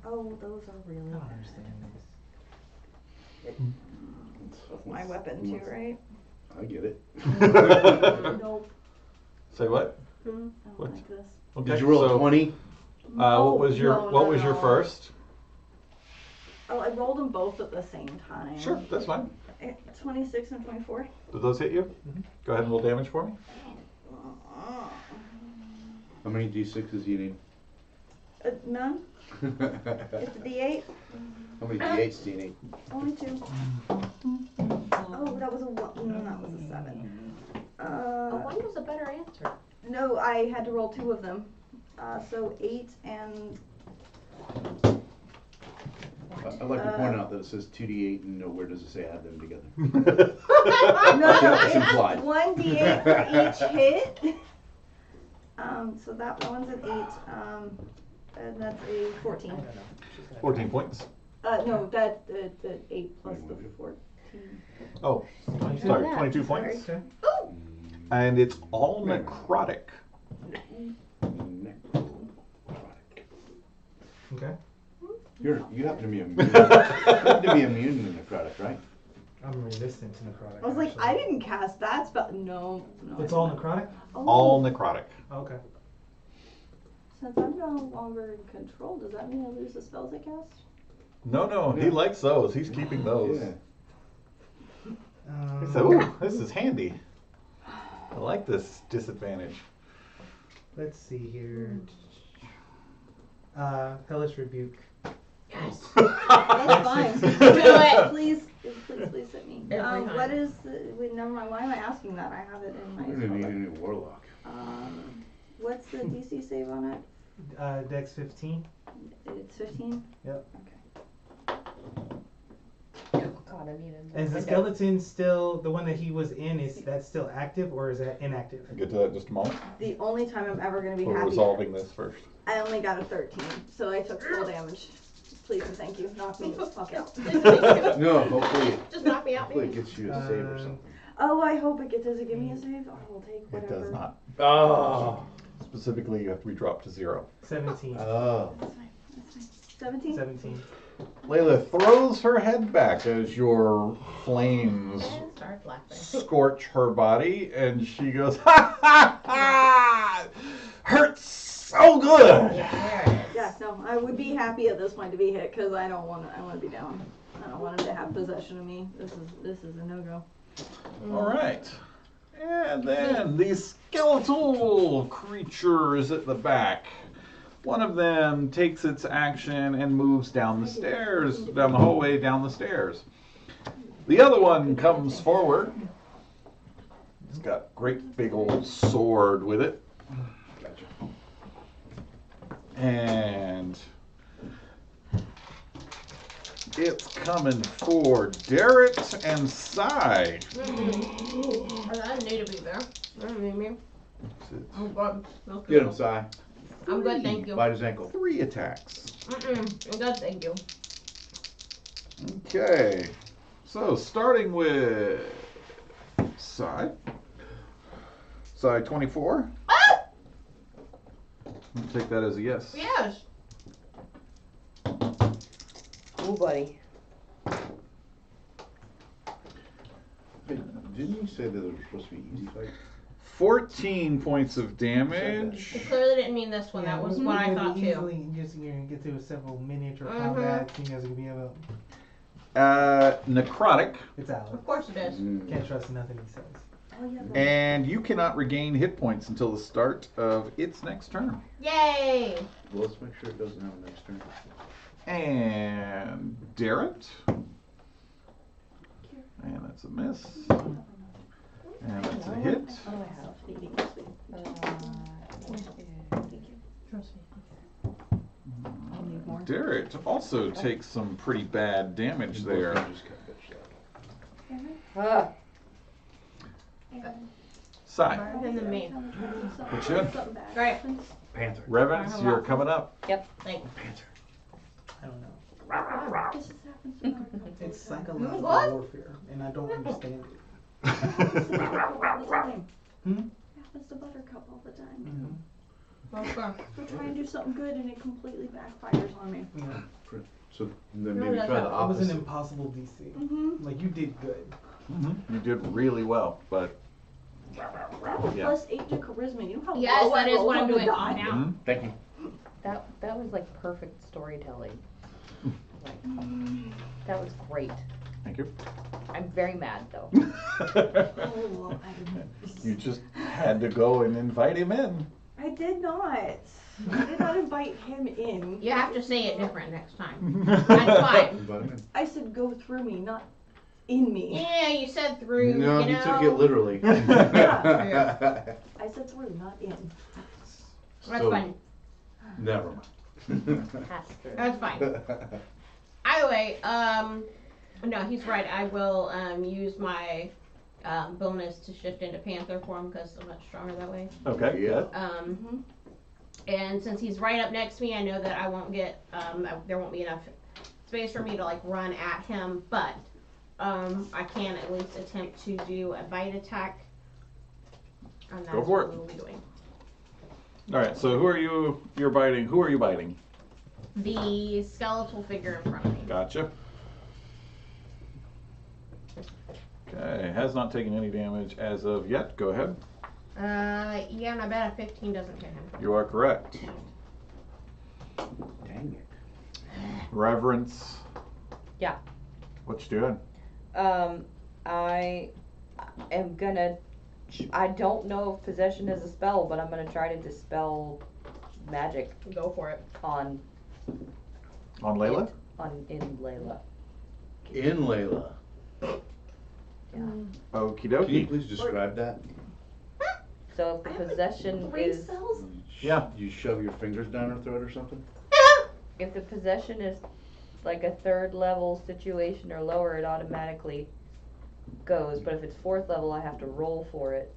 Oh, those are really. I don't understand this. With my weapon too, right? I get it. Nope. Say what? I don't What? like this. Okay. Did you roll so, a 20? what was your No, what was your no. first? Oh, I rolled them both at the same time. Sure, that's fine. 26 and 24. Did those hit you? Mhm. Go ahead and roll damage for me. How many d6s do you need? None. It's a D8. How many d8s do you need? Only 2. Oh, that was a 1. No, that was a 7. One was a better answer. No, I had to roll 2 of them. So 8 and. I'd like to point out that it says 2d8 and nowhere does it say add them together. No, That's it's implied. 1d8 for each hit. So that one's an 8. And that's a 14. I don't know. She's gonna 14 points. No, that 8 plus the 14. Oh, try. sorry, 22 points. Okay. And it's all necrotic. Okay. You happen to be immune. You happen to be immune to necrotic, right? I'm resistant to necrotic. I was like, actually. I didn't cast that spell. No. It's I all didn't. necrotic? Oh, All necrotic. Okay. Since I'm no longer in control, does that mean I lose the spells I cast? No, he Yeah. likes those. He's keeping those. Yeah. He said, ooh, this is handy. I like this disadvantage. Let's see here. Hellish Rebuke. Yes. That's fine. Do it. Please hit me. Every What time. is wait, never mind. Why am I asking that? I have it in my You're gonna need a spell book. new warlock. What's the DC save on it? Dex 15. It's 15? Yep. Okay. God, I need it. Is the skeleton still the one that he was in? Is that still active or is that inactive? I'll get to that in just a moment. The only time I'm ever going to be We're happy. resolving this first. I only got a 13, so I took full damage. Please and thank you. Knock me the fuck out. No, hopefully, Just knock me out, hopefully it maybe. gets you a save or something. Oh, I hope it gets. Does it give me a save? I will take It whatever. does not. Oh. Specifically, you have to be dropped to 0. 17. Oh. That's fine. That's fine. 17? 17. Layla throws her head back as your flames And start laughing. scorch her body, and she goes, ha ha ha! Hurts so good! There it is. Yeah, no, I would be happy at this point to be hit because I don't want to. I want to be down. I don't want him to have possession of me. This is a no go. All right. And then the skeletal creatures at the back. One of them takes its action and moves down the stairs, down the hallway, down the stairs. The other one comes forward. It's got great big old sword with it. Gotcha. And it's coming for Darrett and Sai. I need to be there. Me. I'm good. That's Get him, good. Si. I'm good, thank you. Bite his ankle. 3 attacks. I'm good, thank you. Okay. So starting with Sai. Sai 24. Ah! I'll take that as a yes. Yes. Oh, buddy. Hey, didn't you say that it was supposed to be easy fight? 14 points of damage. I clearly didn't mean this one. That was what I thought too. Easily, you're gonna get through several miniature combats. You guys are gonna be able. Necrotic. It's out. Of course it is. Can't trust nothing he says. Oh yeah. And you cannot regain hit points until the start of its next turn. Yay! Well, let's make sure it doesn't have a next turn. And Darrett. And that's a miss. And that's a hit. Darrett also takes some pretty bad damage there. Sai. And then me. What's your Right. Panther. Reverence, you're coming up. Thanks. I don't know. This just happens to me. It's psychological What? warfare, and I don't understand it. Happens Hmm? to Buttercup all the time. Okay. We're trying to do something good and it completely backfires on me. Yeah. So then No, maybe that's try the It was an opposite. impossible DC. Mm-hmm. Like, you did good. You did really well, but I have a Yeah. plus 8 to charisma. You know how Yes, low I that is roll what I'm on the doing die? now. Mhm. Thank you. That was like perfect storytelling. Like, that was great. Thank you. I'm very mad though. Oh, well, You just had to go and invite him in. I did not. I did not invite him in. You have to say it different next time. That's fine. Invite him in. I said go through me, not in me. Yeah, you said through. No, you he know. took it literally. I said through, not in. That's So, fine. Never mind. Pass through. That's fine. Either way, no, he's right. I will use my bonus to shift into Panther form because I'm much stronger that way. Okay, Yeah. good. And since he's right up next to me, I know that I won't get there won't be enough space for me to like run at him, but I can at least attempt to do a bite attack. And that's Go for it. what we'll be doing. All right, so you're biting. Who are you biting? The skeletal figure in front of me. Gotcha. Okay, has not taken any damage as of yet. Go ahead. Yeah, and I bet a 15 doesn't hit him. You are correct. Dang it. Reverence. Yeah. What you doing? I am gonna. I don't know if possession is a spell, but I'm gonna try to dispel magic Go for it. on On Layla? in Layla. In Layla. Okie Can you dokie. please describe that? So if the possession Three is spells? Yeah. You shove your fingers down her throat or something? if the possession is like a 3rd level situation or lower, it automatically goes. But if it's 4th level, I have to roll for it.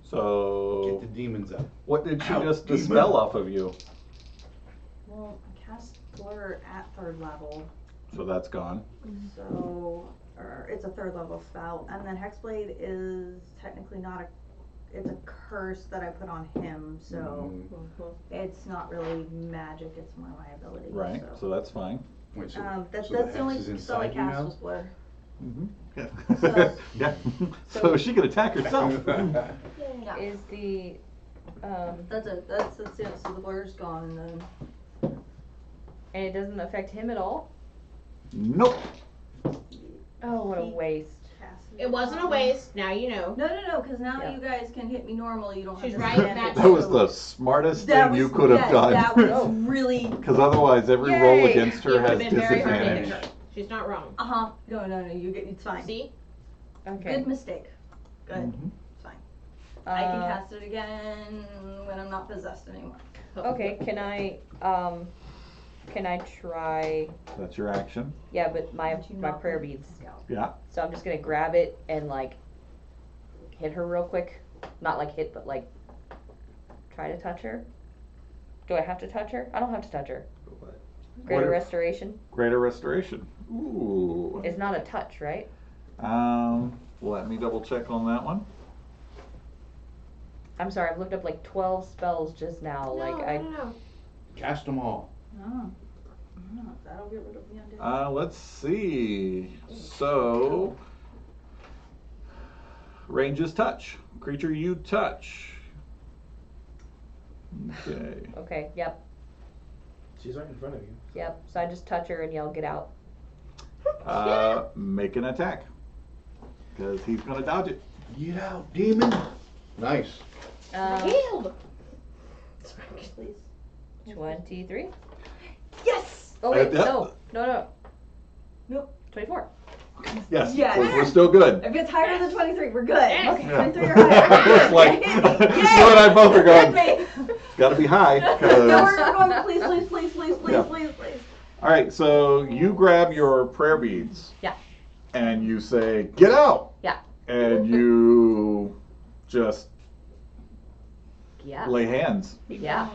Get So, the demons out. what did she Out, just demon. dispel off of you? Well, I cast Blur at 3rd level, So that's gone. so it's a 3rd level spell, and then Hexblade is technically not it's a curse that I put on him, so it's not really magic, it's more my ability. Right. So that's fine. Wait, so, That's so the hex only is spell I inside you cast now? was Blur. Mm-hmm. So- Yeah. So she could attack herself. Yeah. Is the That's it, that's it, so the Blur's gone, and then and it doesn't affect him at all? Nope. Oh, what a waste. It wasn't a waste. Now you know. No, because now Yeah. you guys can hit me normal, you don't have She's to right stand back. it, That was so- the smartest That thing you was- could have yes, done. That was really, Because otherwise, every roll Yay. against It her would has have been very hard to hit disadvantage. her. She's not wrong. no, you get, it's fine. See? Okay. Good mistake. Good, Mhm. it's fine. I can Uh, cast it again when I'm not possessed anymore. Okay, can I try? That's your action. Yeah, but my But you my not prayer let beads. Scout. Yeah. So I'm just gonna grab it and like hit her real quick. Not like hit, but like try to touch her. Do I have to touch her? I don't have to touch her. What? Greater What- restoration Greater restoration. Ooh. is not a touch, right? Let me double check on that one. I'm sorry, I've looked up like 12 spells just now. No. Cast them all. Oh. That'll get rid of the undead. Let's see. So, range is touch. Creature you touch. Okay. Okay, yep, She's right in front of you. yep. So I just touch her and yell, get out. Make an attack. Because he's going to dodge it. Get out, demon. Nice. Healed. Please. 23. Yes! Oh wait, Yeah. no. Nope. 24. Yes, Yes. we're still good. If it's higher than 23, we're good. Yes. Okay, Yeah. 23 or higher. It's like, Yay. you and I both are going, Hit me. it's got to be high. No, 'cause- we're going, please, please, please, please, please, Yeah. please, please. All right, so you grab your prayer beads. Yeah. And you say, get out. Yeah. And you just Yeah. lay hands. Yeah.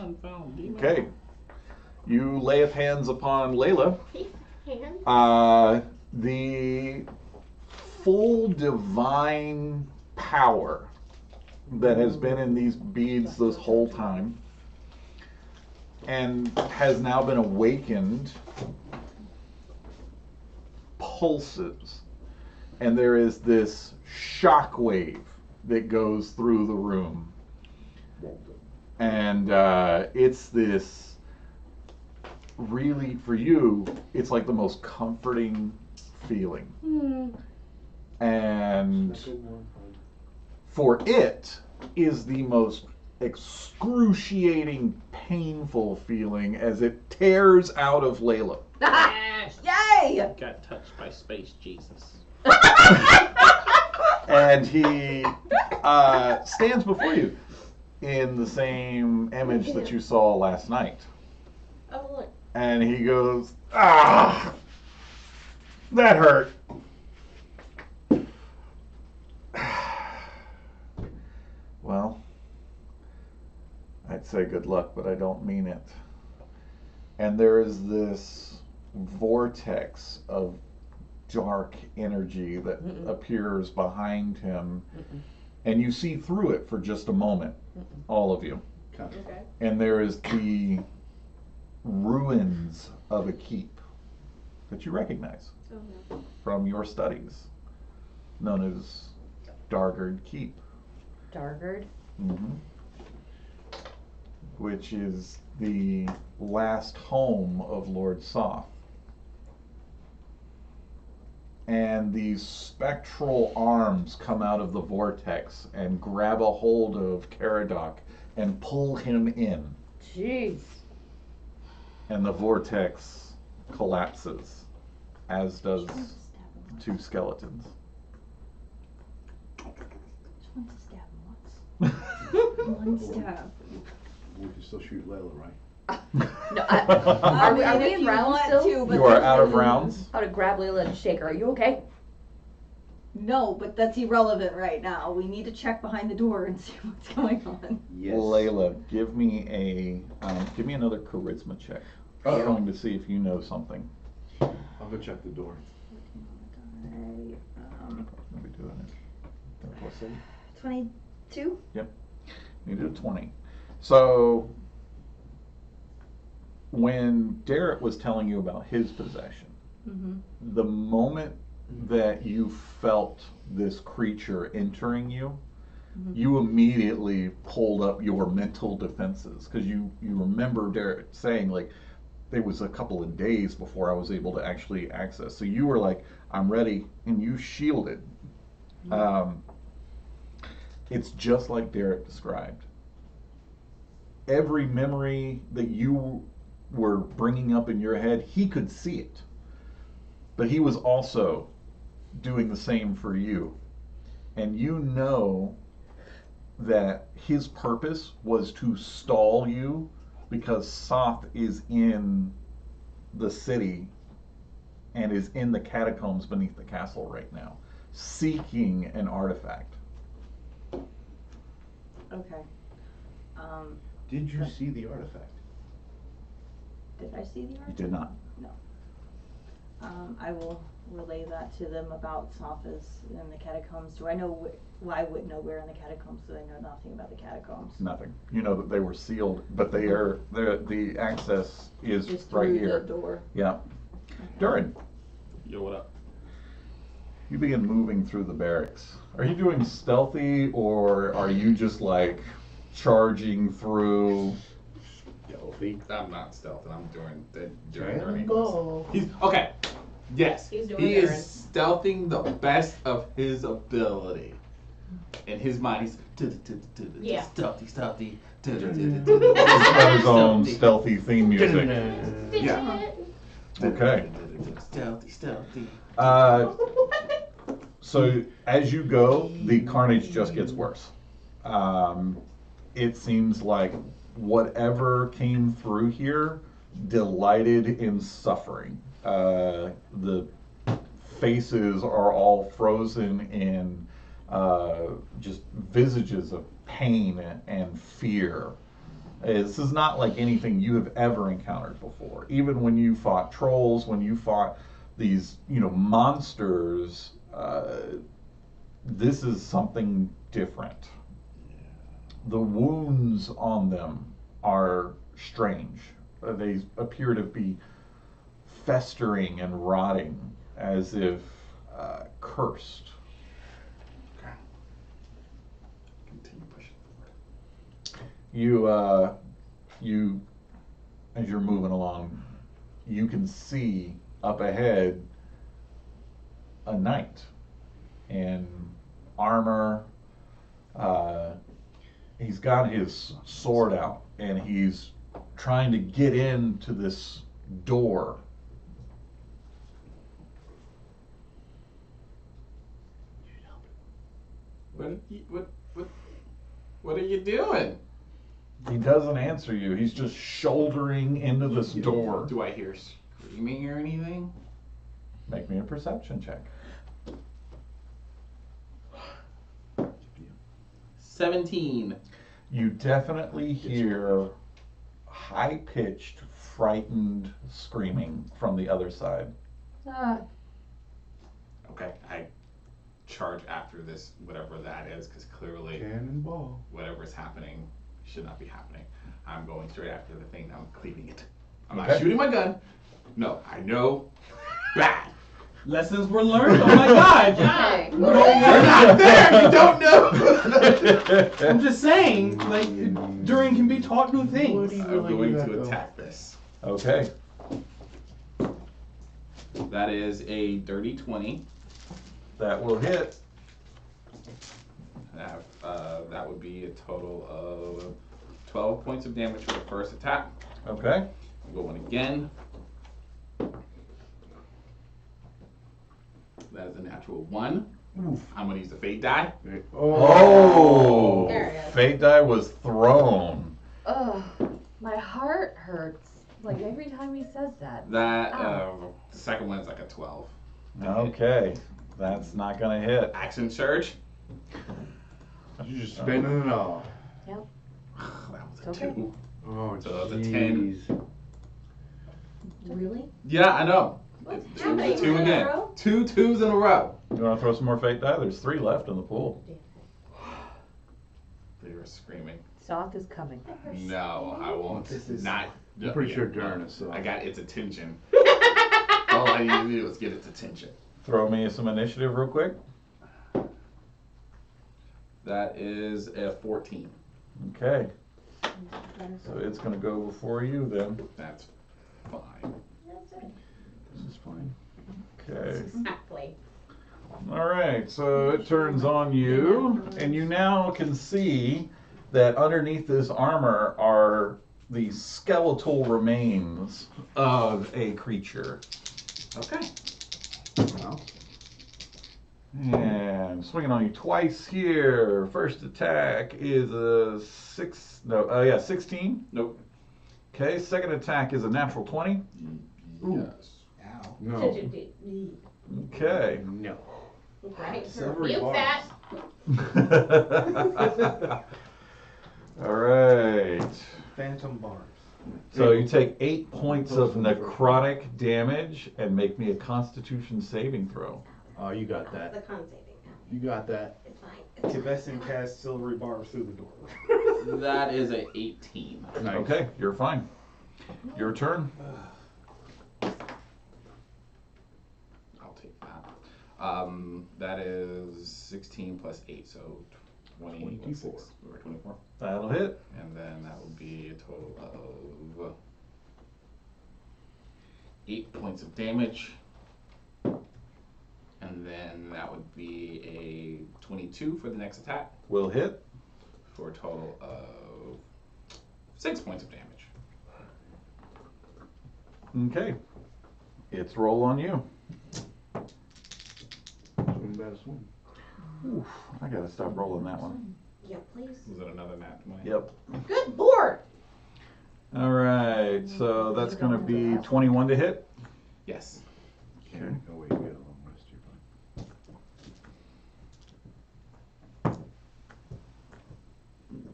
Okay. You lay hands upon Layla. Hands. The full divine power that has been in these beads this whole time and has now been awakened pulses, and there is this shock wave that goes through the room, and it's this really, for you, it's like the most comforting feeling. And for it is the most excruciating, painful feeling as it tears out of Layla. Yay! Got touched by space Jesus. And he stands before you in the same image that you saw last night. Oh, look. And he goes, ah, that hurt. Well, I'd say good luck, but I don't mean it. And there is this vortex of dark energy that appears behind him, and you see through it for just a moment, all of you. Okay. And there is the ruins of a keep that you recognize from your studies, known as Dargard Keep. Dargard. Which is the last home of Lord Soth. And these spectral arms come out of the vortex and grab a hold of Caradoc and pull him in. Jeez. And the vortex collapses, as does two skeletons. Just want to stab him once. One stab. We can still shoot Layla, right? No, are we if in you rounds want still? to, but You are there's out of really- rounds. How to grab Layla and shake her. Are you okay? No, but that's irrelevant right now. We need to check behind the door and see what's going on. Yes. Layla, give me another charisma check. I'm going to see if you know something. I'll go check the door. I'll be doing it. What's it? 22? You did a 20. So, when Derek was telling you about his possession, the moment that you felt this creature entering you, you immediately pulled up your mental defenses, because you remember Derek saying, like, it was a couple of days before I was able to actually access. So you were like, I'm ready, and you shielded. It's just like Derek described. Every memory that you were bringing up in your head, he could see it. But he was also doing the same for you. And you know that his purpose was to stall you because Soth is in the city and is in the catacombs beneath the castle right now, seeking an artifact. Okay. Did you see the artifact? Did I see the You artifact? did not. I will relay that to them about Sophis in the catacombs. Do I know well, I wouldn't know where in the catacombs, so I know nothing about the catacombs. Nothing. You know that they were sealed, but they are the access is Just right through here. the door. Yeah. Durin, Yo, what up? you begin moving through the barracks. Are you doing stealthy, or are you just like charging through? Stealthy. I'm not stealthy. I'm doing Dragon He's okay. Yes. He's doing He Aaron. is stealthing the best of his ability. In his mind, he's Yeah. stealthy. He's got his own stealthy theme music. Yeah. Okay. Stealthy. So as you go, the carnage just gets worse. It seems like whatever came through here delighted in suffering. The faces are all frozen in just visages of pain and fear. This is not like anything you have ever encountered before. Even when you fought trolls, when you fought these, monsters, this is something different. The wounds on them are strange. They appear to be festering and rotting as if cursed. Continue pushing forward. You, as you're moving along, you can see up ahead a knight in armor. He's got his sword out and he's trying to get into this door. What are you doing? He doesn't answer you. He's just shouldering into this door. Do I hear screaming or anything? Make me a perception check. 17. You definitely hear high-pitched, frightened screaming from the other side. Okay, I charge after this, whatever that is, because clearly Cannonball. whatever's happening should not be happening. I'm going straight after the thing. I'm cleaving it. I'm Okay. not shooting my gun. No, I know. Bad. Lessons were learned. Oh my God! Okay. You're not there. You don't know. I'm just saying, like, during can be taught new things. I'm going to attack this. Okay. That is a dirty 20. That will hit. That would be a total of 12 points of damage for the first attack. Okay. I'm going again. That is a natural 1. Oof. I'm going to use the fate die. Oh! There it is. Fate die was thrown. Ugh, my heart hurts. Like every time he says that. That, Ow. the second one is like a 12. Okay. That's not gonna hit. Action surge. You're just spinning it all. That was a It's okay. 2. Oh, So that's a 10. jeez. Really? Yeah, I know. What's It's happening? 2 Two in a again. row? 2 twos in a row. You wanna throw some more fate die? There's 3 left in the pool. They were screaming. Soth is coming. No, I won't. This is- Not. I'm pretty sure Darren is soft. I got its attention. All I need to do is get its attention. Throw me some initiative real quick. That is a 14. Okay. So it's gonna go before you then. That's fine. This is fine. Okay. Exactly. All right, so it turns on you, and you now can see that underneath this armor are the skeletal remains of a creature. Okay. Well, And swinging on you twice here. First attack is a 16. Nope. Okay, second attack is a natural 20. Yes. Ow. no. Okay. No. Right. Silvery Rebuke bars. that. All right. Phantom barbs. So you take 8 points of necrotic damage and make me a Constitution saving throw. Oh, you got The that. con saving. You got that. It's fine. Tibetan cast silvery barbs through the door. That is a 18. Nice. Okay, you're fine. Your turn. I'll take that. That is 16 plus 8, so 24. 24. That'll hit. And then that would be a total of 8 points of damage. And then that would be a 22 for the next attack, Will hit. for a total of 6 points of damage. Okay. It's roll on you. Swim better swim. Oof, I gotta stop rolling that one. Yeah, please. Was it another nat 20? Yep. Good lord. All right, so that's gonna be 21 to hit. Yes. Okay. Oh wait, you got a long rest. You're fine.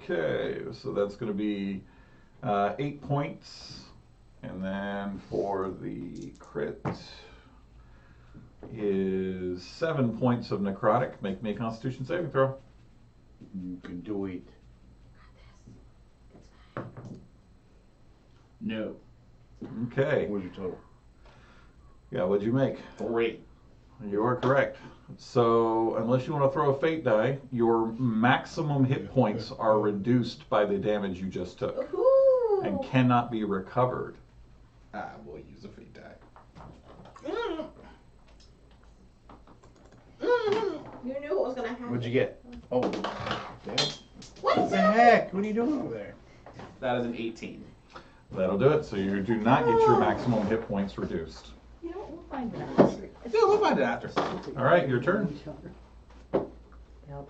Okay, so that's gonna be 8 points, and then for the crit is 7 points of necrotic. Make me a Constitution saving throw. You can do it. No. Okay. What was your total? Yeah, what'd you make? 3. You are correct. So, unless you want to throw a fate die, your maximum hit points are reduced by the damage you just took Ooh. and cannot be recovered. I will use a fate die. You knew what was gonna happen. What'd you get? Oh, damn. What What is the that? heck? What are you doing over there? That is an 18. That'll do it. So you do not get your maximum hit points reduced. You know, we'll find it out. Yeah, we'll find it after. All right, your turn. Yep.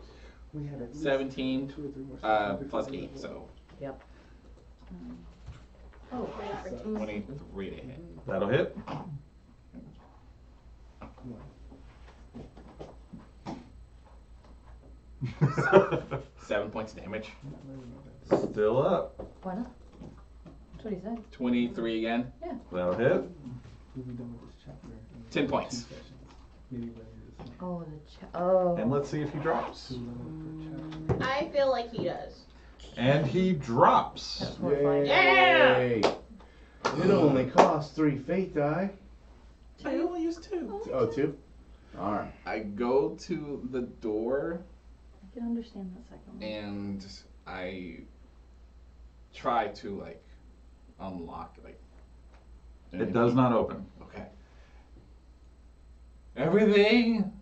17 plus 8, so Yep. Oh, wait for 23 to hit. That'll hit. Seven points damage. Still up. Why not? That's what he said. 23 again. That'll hit. 10 points. Oh, oh. And let's see if he drops. I feel like he does. And he drops. That's horrifying. Yeah! Yay. It only costs 3 fate die. I only used 2. Oh, 2? Alright. I go to the door I can understand that second one. and I try to like unlock It does not open. Okay. Everything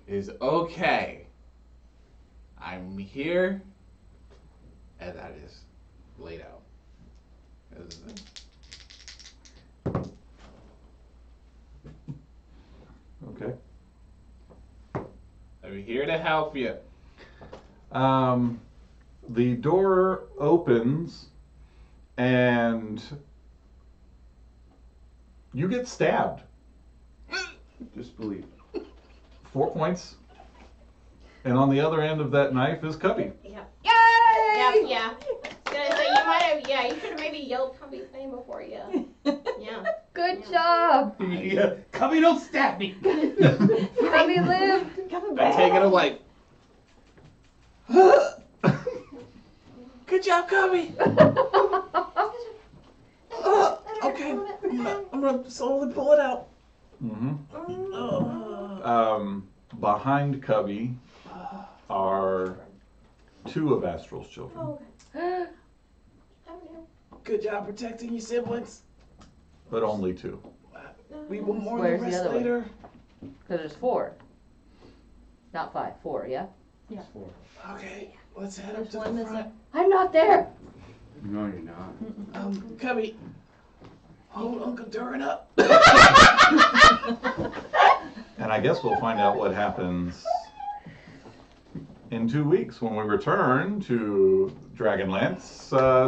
is okay. I'm here, and that is laid out. This is it. Okay. I'm here to help you. The door opens and you get stabbed. Disbelief. 4 points. And on the other end of that knife is Cubby. Yep. Yay! Yep, yeah. I was gonna say, you might have, yeah, you should have maybe yelled Cubby's name before you. Yeah. Good job. Yeah. Cubby, don't stab me. Cubby lived. I take it. I'm like, good job, Cubby. Okay, I'm gonna slowly pull it out. Behind Cubby are 2 of Astral's children. Oh, okay. I don't know. Good job protecting your siblings. But only 2. We will mourn Where's the the rest other one? later. Because there's 4. Not 5, 4, yeah? Okay, let's head up There's to one the missing. front. I'm not there. No, you're not. Cubby, hold Uncle Durin up. And I guess we'll find out what happens in 2 weeks when we return to Dragonlance.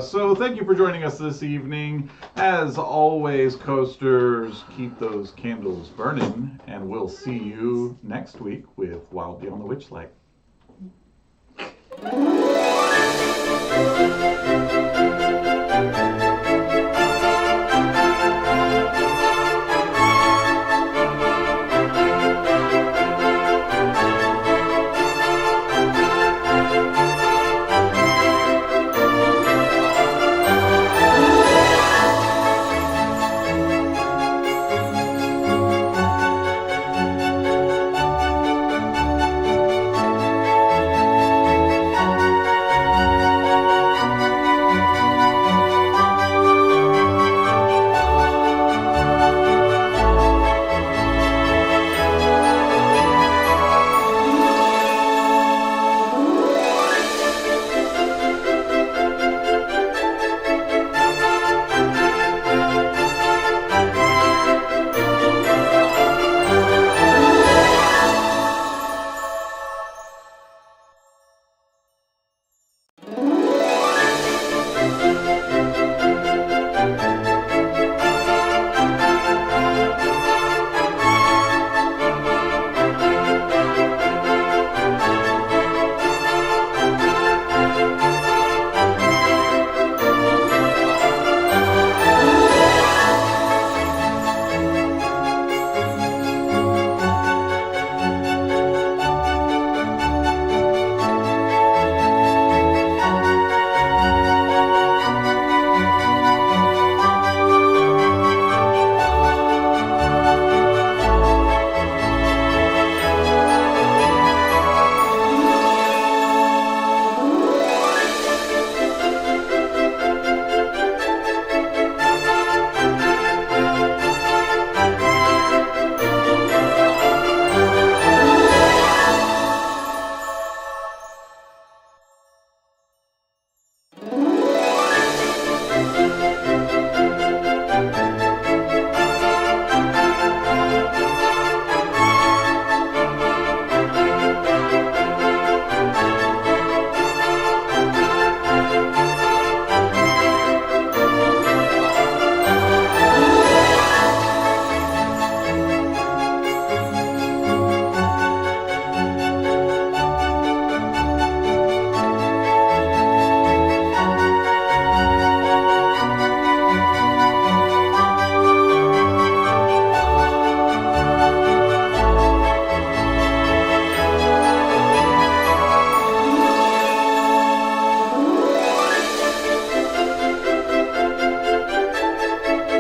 So thank you for joining us this evening. As always, coasters, keep those candles burning, and we'll see you next week with Wild Beyond the Witchlight.